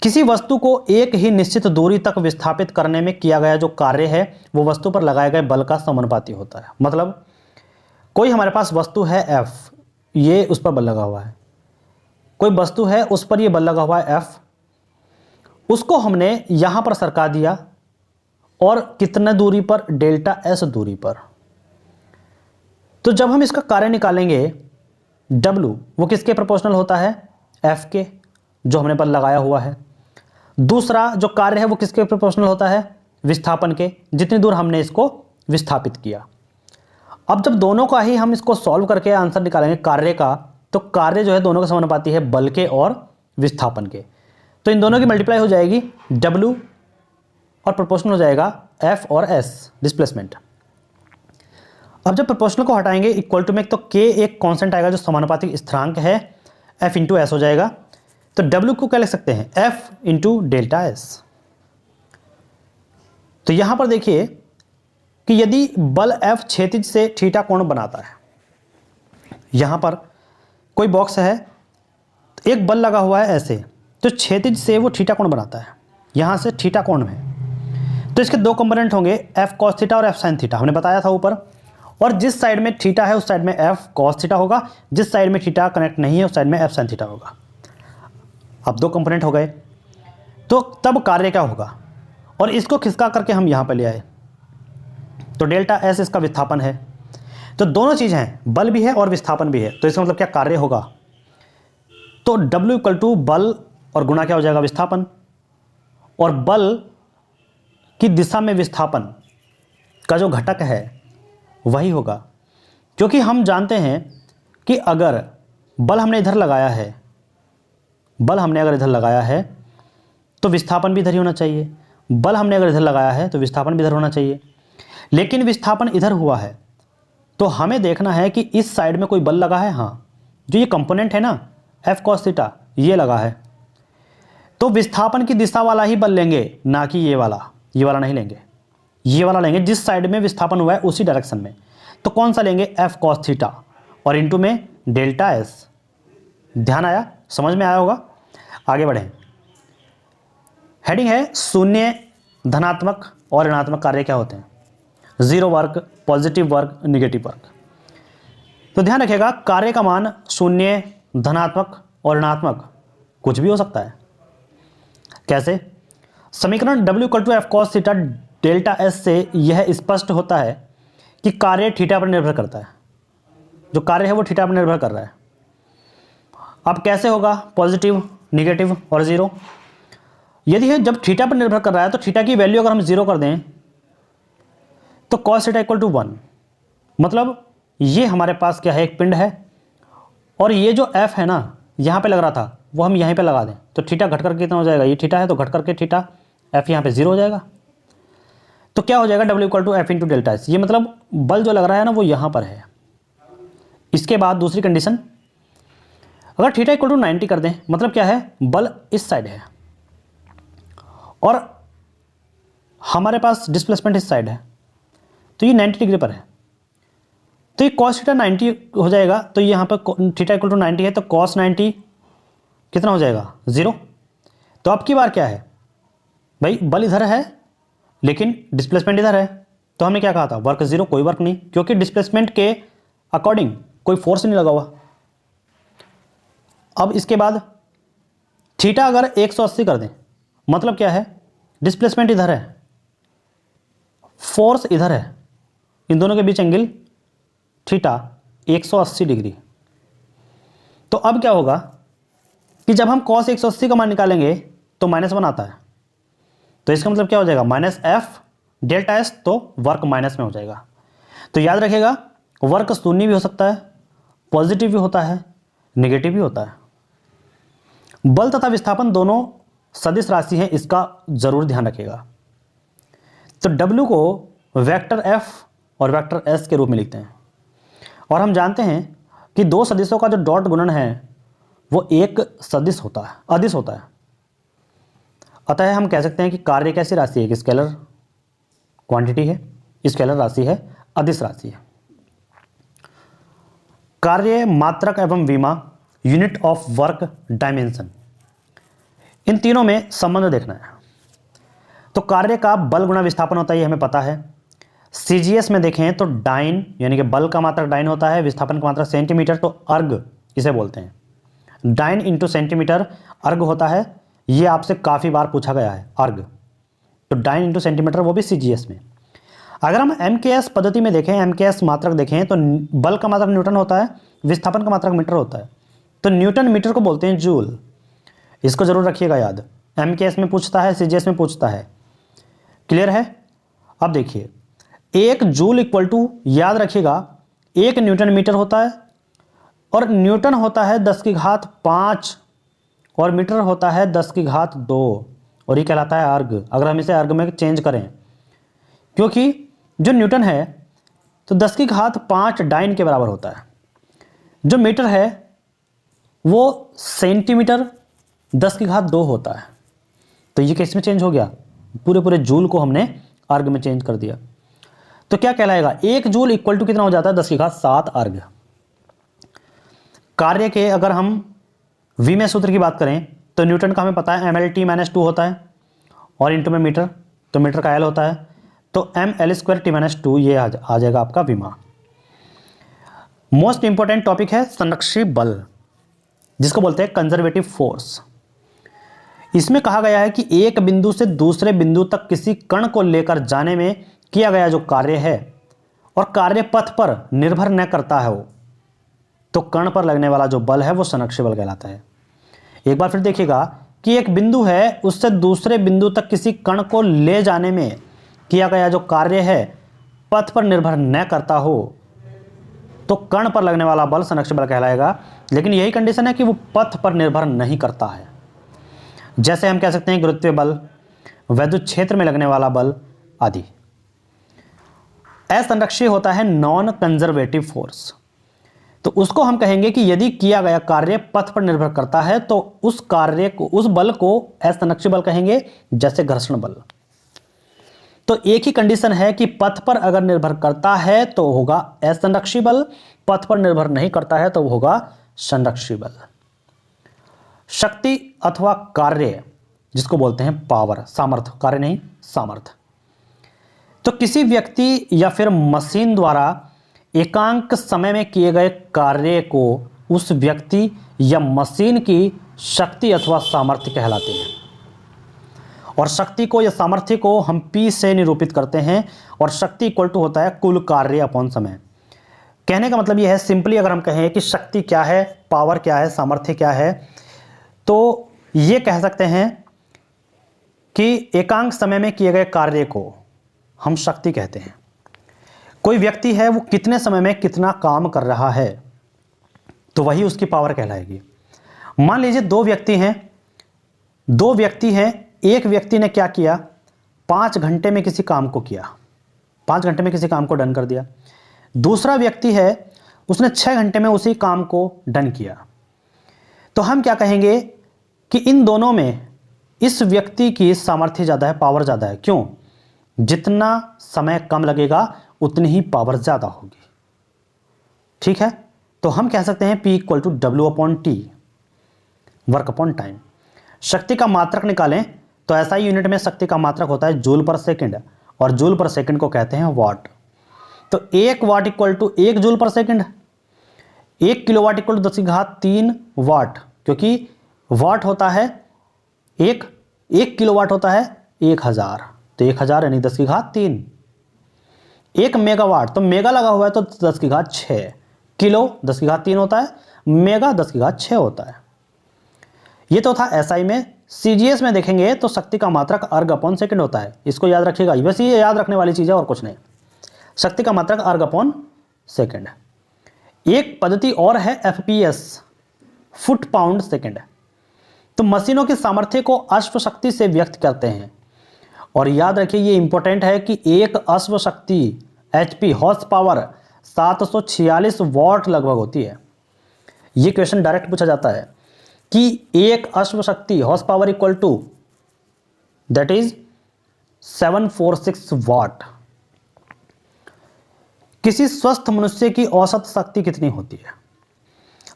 किसी वस्तु को एक ही निश्चित दूरी तक विस्थापित करने में किया गया जो कार्य है वो वस्तु पर लगाए गए बल का समानुपाती होता है। मतलब कोई हमारे पास वस्तु है F, ये उस पर बल लगा हुआ है, कोई वस्तु है उस पर ये बल लगा हुआ है F, उसको हमने यहां पर सरका दिया और कितने दूरी पर, डेल्टा S दूरी पर। तो जब हम इसका कार्य निकालेंगे W, वो किसके प्रोपोर्शनल होता है, F के, जो हमने बल लगाया हुआ है। दूसरा जो कार्य है वो किसके प्रोपोर्शनल होता है, विस्थापन के, जितनी दूर हमने इसको विस्थापित किया। अब जब दोनों का ही हम इसको सॉल्व करके आंसर निकालेंगे कार्य का, तो कार्य जो है दोनों के समानुपाती है, बल के और विस्थापन के। तो इन दोनों की मल्टीप्लाई हो जाएगी W और प्रोपोर्शनल हो जाएगा F और S, डिस्प्लेसमेंट। अब जब प्रोपोर्शनल को हटाएंगे इक्वल टू में, तो K एक कांस्टेंट आएगा जो समानुपातिक स्थिरांक है, F इंटू एस हो जाएगा। तो W को क्या लिख सकते हैं, F इंटू डेल्टा S। तो यहां पर देखिए कि यदि बल F क्षैतिज से थीटा कोण बनाता है, यहां पर कोई बॉक्स है, एक बल लगा हुआ है ऐसे, तो क्षैतिज से वो थीटा कोण बनाता है, यहां से थीटा कोण में। तो इसके दो कंपोनेंट होंगे, F cos थीटा और F sin थीटा, हमने बताया था ऊपर। और जिस साइड में थीटा है उस साइड में F cos थीटा होगा, जिस साइड में थीटा कनेक्ट नहीं है उस साइड में F sin थीटा होगा। अब दो कंपोनेंट हो गए, तो तब कार्य क्या होगा, और इसको खिसका करके हम यहां पर ले आए, तो डेल्टा S इसका विस्थापन है। तो दोनों चीज हैं, बल भी है और विस्थापन भी है, तो इसका मतलब क्या, कार्य होगा। तो W इक्वल टू बल और गुणा क्या हो जाएगा, विस्थापन, और बल की दिशा में विस्थापन का जो घटक है वही होगा। क्योंकि हम जानते हैं कि अगर बल हमने इधर लगाया है, बल हमने अगर इधर लगाया है तो विस्थापन भी इधर ही होना चाहिए, बल हमने अगर इधर लगाया है तो विस्थापन भी इधर होना चाहिए। लेकिन विस्थापन इधर हुआ है, तो हमें देखना है कि इस साइड में कोई बल लगा है, हाँ, जो ये कंपोनेंट है ना F cos थीटा, ये लगा है, तो विस्थापन की दिशा वाला ही बल लेंगे, ना कि ये वाला नहीं लेंगे, ये वाला लेंगे, जिस साइड में विस्थापन हुआ है उसी डायरेक्शन में। तो कौन सा लेंगे, F cos थीटा, और इनटू में डेल्टा S। ध्यान आया, समझ में आया होगा। आगे बढ़ें, हेडिंग है शून्य, धनात्मक और ऋणात्मक कार्य क्या होते हैं, zero work, positive work, negative work. तो ध्यान रखिएगा, कार्य का मान शून्य, धनात्मक और ऋणात्मक कुछ भी हो सकता है। कैसे, समीकरण W equal to F cos theta delta S से यह स्पष्ट होता है कि कार्य थीटा पर निर्भर करता है, जो कार्य है वो थीटा पर निर्भर कर रहा है। अब कैसे होगा, पॉजिटिव, निगेटिव और जीरो। यदि है जब थीटा पर निर्भर कर रहा है तो थीटा की वैल्यू अगर हम जीरो कर दें तो cos थीटा इक्वल टू 1, मतलब ये हमारे पास क्या है, एक पिंड है, और ये जो F है ना यहाँ पे लग रहा था वो हम यहीं पे लगा दें, तो थीटा घट करके कितना हो जाएगा, ये थीटा है तो घट करके थीटा F यहाँ पे जीरो हो जाएगा। तो क्या हो जाएगा, W equal to F into delta S। ये मतलब बल जो लग रहा है ना वो यहाँ पर है। इसके बाद दूसरी कंडीशन, अगर थीटा इक्वल टू 90 कर दें, मतलब क्या है, बल इस साइड है और हमारे पास डिस्प्लेसमेंट इस साइड है, तो ये 90 डिग्री पर है। तो ये cos थीटा 90 हो जाएगा, तो यहाँ पर थीटा इक्वल टू 90 है तो cos 90 कितना हो जाएगा 0। तो अब की बार क्या है भाई, बल इधर है लेकिन डिस्प्लेसमेंट इधर है, तो हमने क्या कहा था वर्क 0, कोई वर्क नहीं, क्योंकि डिस्प्लेसमेंट के अकॉर्डिंग कोई फोर्स नहीं लगा हुआ। अब इसके बाद थीटा अगर 180 कर दें, मतलब क्या है, डिस्प्लेसमेंट इधर है, फोर्स इधर है, इन दोनों के बीच एंगल थीटा 180 डिग्री। तो अब क्या होगा कि जब हम cos 180 का मान निकालेंगे तो -1 आता है, तो इसका मतलब क्या हो जाएगा -f डेल्टा एस, तो वर्क माइनस में हो जाएगा। तो याद रखिएगा वर्क शून्य भी हो सकता है, पॉजिटिव भी होता है, नेगेटिव भी होता है। बल तथा विस्थापन दोनों सदिश राशि हैं, इसका जरूर ध्यान रखिएगा। तो W को वेक्टर F और वेक्टर S के रूप में लिखते हैं, और हम जानते हैं कि दो सदिशों का जो डॉट गुणन है वो एक सदिश होता है, अदिश होता है। अतः हम कह सकते हैं कि कार्य कैसी राशि है, एक स्केलर क्वांटिटी है, स्केलर राशि है, अदिश राशि है। कार्य, मात्रक एवं विमा, यूनिट ऑफ वर्क, डायमेंशन, इन तीनों में संबंध देखना है। तो कार्य का बल गुणा विस्थापन होता है, ये हमें पता है। सीजीएस में देखें तो डाइन यानी कि बल का मात्रक डाइन होता है, विस्थापन का मात्रक सेंटीमीटर, तो अर्ग इसे बोलते हैं। डाइन इंटू सेंटीमीटर अर्ग होता है, ये आपसे काफ़ी बार पूछा गया है अर्ग। तो डाइन इंटू सेंटीमीटर, वो भी सीजीएस में। अगर हम एमकेएस पद्धति में देखें, एमकेएस मात्रक देखें, तो बल का मात्रक न्यूटन होता है, विस्थापन का मात्रक मीटर होता है। तो न्यूटन मीटर को बोलते हैं जूल, इसको जरूर रखिएगा याद। एमकेएस में पूछता है, सीजीएस में पूछता है। क्लियर है? अब देखिए, एक जूल इक्वल टू, याद रखिएगा, एक न्यूटन मीटर होता है, और न्यूटन होता है 10⁵ और मीटर होता है 10⁵, और ये कहलाता है अर्ग। अगर हम इसे अर्ग में चेंज करें, क्योंकि जो न्यूटन है तो 10⁵ डाइन के बराबर होता है, जो मीटर है वो सेंटीमीटर 10⁵ होता है। तो ये किस में चेंज हो गया, पूरे जूल को हमने अर्ग में चेंज कर दिया। तो क्या कहलाएगा, एक जूल इक्वल टू कितना हो जाता है 10⁵ अर्ग। कार्य के अगर हम विमेय सूत्र की बात करें तो न्यूटन का हमें पता है mL/t-2 होता है, और इंटू में मीटर, तो मीटर का L होता है, तो mL²t-2 ये आ जाएगा आपका विमा। मोस्ट इंपॉर्टेंट टॉपिक है संरक्षी बल, जिसको बोलते हैं कंजर्वेटिव फोर्स। इसमें कहा गया है कि एक बिंदु से दूसरे बिंदु तक किसी कण को लेकर जाने में किया गया जो कार्य है और कार्य पथ पर निर्भर न करता है, तो कण पर लगने वाला जो बल है वो संरक्षी बल कहलाता है। एक बार फिर देखिएगा कि एक बिंदु है, उससे दूसरे बिंदु तक किसी कण को ले जाने में किया गया जो कार्य है पथ पर निर्भर न करता हो, तो कण पर लगने वाला बल संरक्षी बल कहलाएगा। लेकिन यही कंडीशन है कि वो पथ पर निर्भर नहीं करता है। जैसे हम कह सकते हैं गुरुत्वीय बल, वैद्युत क्षेत्र में लगने वाला बल आदि। असंरक्षी होता है नॉन कंजर्वेटिव फोर्स, तो उसको हम कहेंगे कि यदि किया गया कार्य पथ पर निर्भर करता है तो उस कार्य को, उस बल को असंरक्षी बल कहेंगे, जैसे घर्षण बल। तो एक ही कंडीशन है कि पथ पर अगर निर्भर करता है तो होगा असंरक्षी बल, पथ पर निर्भर नहीं करता है तो होगा संरक्षी बल। शक्ति अथवा कार्य, जिसको बोलते हैं पावर, सामर्थ्य, कार्य नहीं सामर्थ्य। तो किसी व्यक्ति या फिर मशीन द्वारा एकांक समय में किए गए कार्य को उस व्यक्ति या मशीन की शक्ति अथवा सामर्थ्य कहलाते हैं। और शक्ति को या सामर्थ्य को हम P से निरूपित करते हैं, और शक्ति इक्वल टू होता है कुल कार्य अपॉन समय। कहने का मतलब यह है, सिंपली अगर हम कहें कि शक्ति क्या है, पावर क्या है, सामर्थ्य क्या है, तो ये कह सकते हैं कि एकांक समय में किए गए कार्य को हम शक्ति कहते हैं। कोई व्यक्ति है, वो कितने समय में कितना काम कर रहा है, तो वही उसकी पावर कहलाएगी। मान लीजिए दो व्यक्ति हैं, एक व्यक्ति ने क्या किया, 5 घंटे में किसी काम को किया, 5 घंटे में किसी काम को डन कर दिया। दूसरा व्यक्ति है, उसने 6 घंटे में उसी काम को डन किया। तो हम क्या कहेंगे कि इन दोनों में इस व्यक्ति की सामर्थ्य ज़्यादा है, पावर ज़्यादा है। क्यों? जितना समय कम लगेगा उतनी ही पावर ज़्यादा होगी। ठीक है, तो हम कह सकते हैं P equal to W/T, work upon time. शक्ति का मात्रक निकालें तो SI यूनिट में शक्ति का मात्रक होता है जूल पर सेकंड, और जूल पर सेकंड को कहते हैं वाट। तो 1 watt equal to 1 joule per second, 1 kilowatt equal to 10⁻³ watt, क्योंकि वाट होता है 1 किलोवाट होता है 1000, तो 1000 यानी 10⁻³ 1 मेगावाट, तो मेगा लगा हुआ है तो 10⁻6, किलो 10⁻³ होता है, मेगा 10⁻6 होता है। ये तो था SI में। CGS में देखेंगे तो शक्ति का मात्रक अर्ग अपॉन सेकंड होता है, इसको याद रखिएगा, वैसे ये याद रखने वाली चीज़ है और कुछ नहीं। शक्ति का मात्रक अर्ग अपॉन सेकंड। एक पद्धति और है FPS, फुट पाउंड सेकंड। तो मशीनों की सामर्थ्य को अश्व शक्ति से व्यक्त करते हैं, और याद रखिए ये इंपॉर्टेंट है कि एक अश्व शक्ति HP हॉर्स पावर 746 वॉट लगभग होती है। ये क्वेश्चन डायरेक्ट पूछा जाता है कि एक अश्व शक्ति horse power equal to that is 746 watt. किसी स्वस्थ मनुष्य की औसत शक्ति कितनी होती है?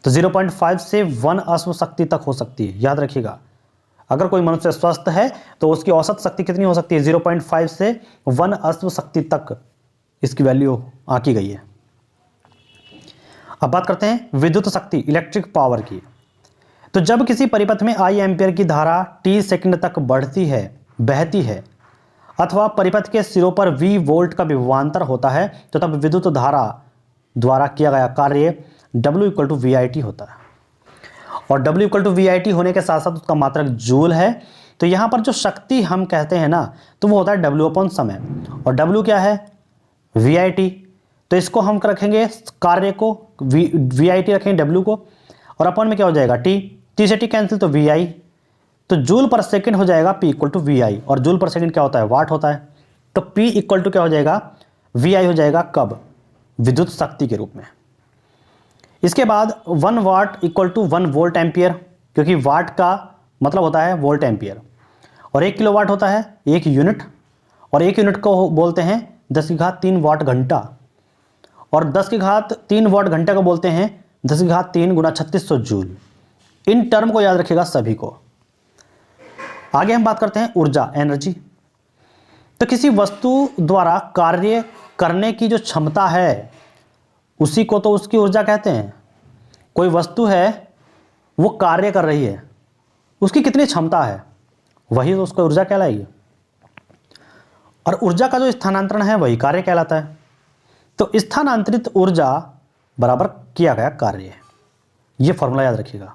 तो 0.5 से 1 अश्व शक्ति तक हो सकती है, याद रखिएगा। अगर कोई मनुष्य स्वस्थ है तो उसकी औसत शक्ति कितनी हो सकती है? 0.5 से 1 अश्व शक्ति तक इसकी वैल्यू आंकी गई है। अब बात करते हैं विद्युत शक्ति, इलेक्ट्रिक पावर की। तो जब किसी परिपथ में I एम्पियर की धारा T सेकंड तक बहती है अथवा परिपथ के सिरों पर V वोल्ट का विभवांतर होता है, तो तब विद्युत धारा द्वारा किया गया कार्य W इक्वल टू VIT होता है। और W इक्वल टू VIT होने के साथ साथ उसका मात्रक जूल है। तो यहाँ पर जो शक्ति हम कहते हैं ना, तो वो होता है W अपॉन समय, और W क्या है? VIT। तो इसको हम रखेंगे कार्य को VIT रखेंगे W को, और अपॉन में क्या हो जाएगा? T से T कैंसिल, तो VI। तो जूल पर सेकंड हो जाएगा P इक्वल टू VI, और जूल पर सेकंड क्या होता है? वाट होता है। तो P इक्वल टू क्या हो जाएगा? VI हो जाएगा कब? विद्युत शक्ति के रूप में। इसके बाद 1 watt equal to 1 volt ampere, क्योंकि वाट का मतलब होता है वोल्ट एम्पियर, और 1 किलोवाट होता है 1 यूनिट, और 1 यूनिट को बोलते हैं 10⁻³ वाट घंटा, और 10⁻³ वाट घंटे को बोलते हैं 10⁻³ × 3600 जूल। इन टर्म को याद रखिएगा सभी को। आगे हम बात करते हैं ऊर्जा, एनर्जी। तो किसी वस्तु द्वारा कार्य करने की जो क्षमता है उसी को तो उसकी ऊर्जा कहते हैं। कोई वस्तु है वो कार्य कर रही है, उसकी कितनी क्षमता है, वही तो उसको ऊर्जा कहलाएगी। और ऊर्जा का जो स्थानांतरण है वही कार्य कहलाता है। तो स्थानांतरित ऊर्जा बराबर किया गया कार्य है। ये फॉर्मूला याद रखिएगा।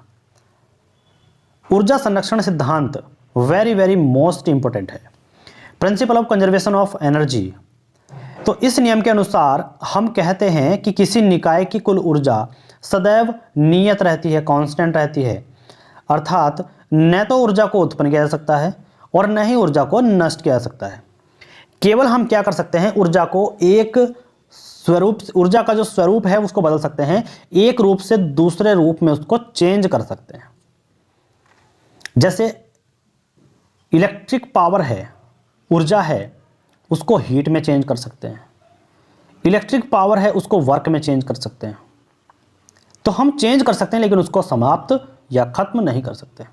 ऊर्जा संरक्षण सिद्धांत वेरी मोस्ट इंपॉर्टेंट है, principle of conservation of energy. तो इस नियम के अनुसार हम कहते हैं कि किसी निकाय की कुल ऊर्जा सदैव नियत रहती है, कांस्टेंट रहती है। अर्थात न तो ऊर्जा को उत्पन्न किया जा सकता है और न ही ऊर्जा को नष्ट किया जा सकता है। केवल हम क्या कर सकते हैं, ऊर्जा को एक स्वरूप, ऊर्जा का जो स्वरूप है उसको बदल सकते हैं, एक रूप से दूसरे रूप में उसको चेंज कर सकते हैं। जैसे इलेक्ट्रिक पावर है, ऊर्जा है, उसको हीट में चेंज कर सकते हैं। इलेक्ट्रिक पावर है, उसको वर्क में चेंज कर सकते हैं। तो हम चेंज कर सकते हैं लेकिन उसको समाप्त या खत्म नहीं कर सकते।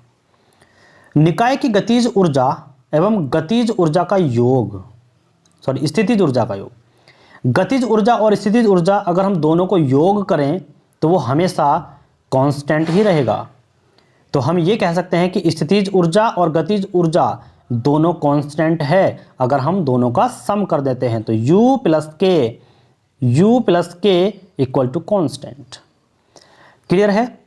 निकाय की गतिज ऊर्जा एवं गतिज ऊर्जा का योग, स्थितिज ऊर्जा का योग। गतिज ऊर्जा और स्थितिज ऊर्जा अगर हम दोनों को योग करें तो वो हमेशा कांस्टेंट ही रहेगा। तो हम ये कह सकते हैं कि स्थितिज ऊर्जा और गतिज ऊर्जा दोनों कांस्टेंट है। अगर हम दोनों का सम कर देते हैं तो U plus K equal to constant. Clear है?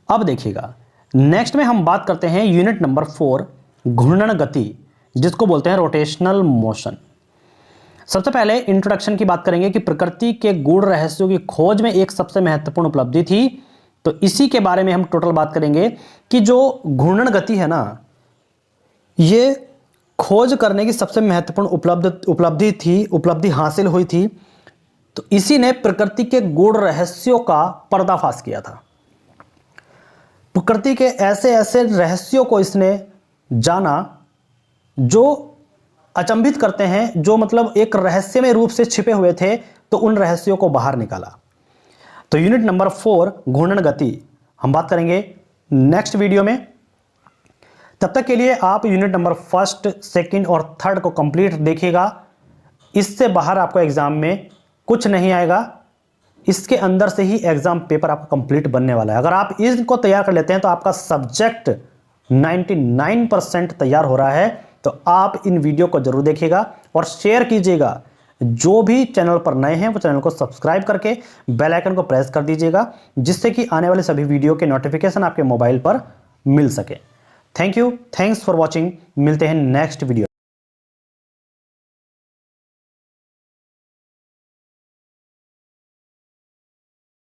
अब देखिएगा नेक्स्ट में हम बात करते हैं यूनिट नंबर 4, घूर्णन गति, जिसको बोलते हैं रोटेशनल मोशन। सबसे पहले इंट्रोडक्शन की बात करेंगे कि प्रकृति के गूढ़ रहस्यों की खोज में एक सबसे महत्वपूर्ण उपलब्धि थी। तो इसी के बारे में हम टोटल बात करेंगे कि जो घूर्णन गति है ना, ये खोज करने की सबसे महत्वपूर्ण उपलब्धि हासिल हुई थी। तो इसी ने प्रकृति के गूढ़ रहस्यों का पर्दाफाश किया था। प्रकृति के ऐसे ऐसे रहस्यों को इसने जाना जो अचंभित करते हैं, जो मतलब एक रहस्यमय रूप से छिपे हुए थे, तो उन रहस्यों को बाहर निकाला। तो यूनिट नंबर 4 घूर्णन गति हम बात करेंगे नेक्स्ट वीडियो में। तब तक के लिए आप यूनिट नंबर 1, 2 और 3 को कंप्लीट देखिएगा। इससे बाहर आपको एग्जाम में कुछ नहीं आएगा, इसके अंदर से ही एग्जाम पेपर आपका कंप्लीट बनने वाला है। अगर आप इनको तैयार कर लेते हैं तो आपका सब्जेक्ट 99% तैयार हो रहा है। तो आप इन वीडियो को जरूर देखिएगा और शेयर कीजिएगा। जो भी चैनल पर नए हैं वो चैनल को सब्सक्राइब करके बेल आइकन को प्रेस कर दीजिएगा, जिससे कि आने वाले सभी वीडियो के नोटिफिकेशन आपके मोबाइल पर मिल सके। Thank you, thanks for watching. मिलते हैं नेक्स्ट वीडियो।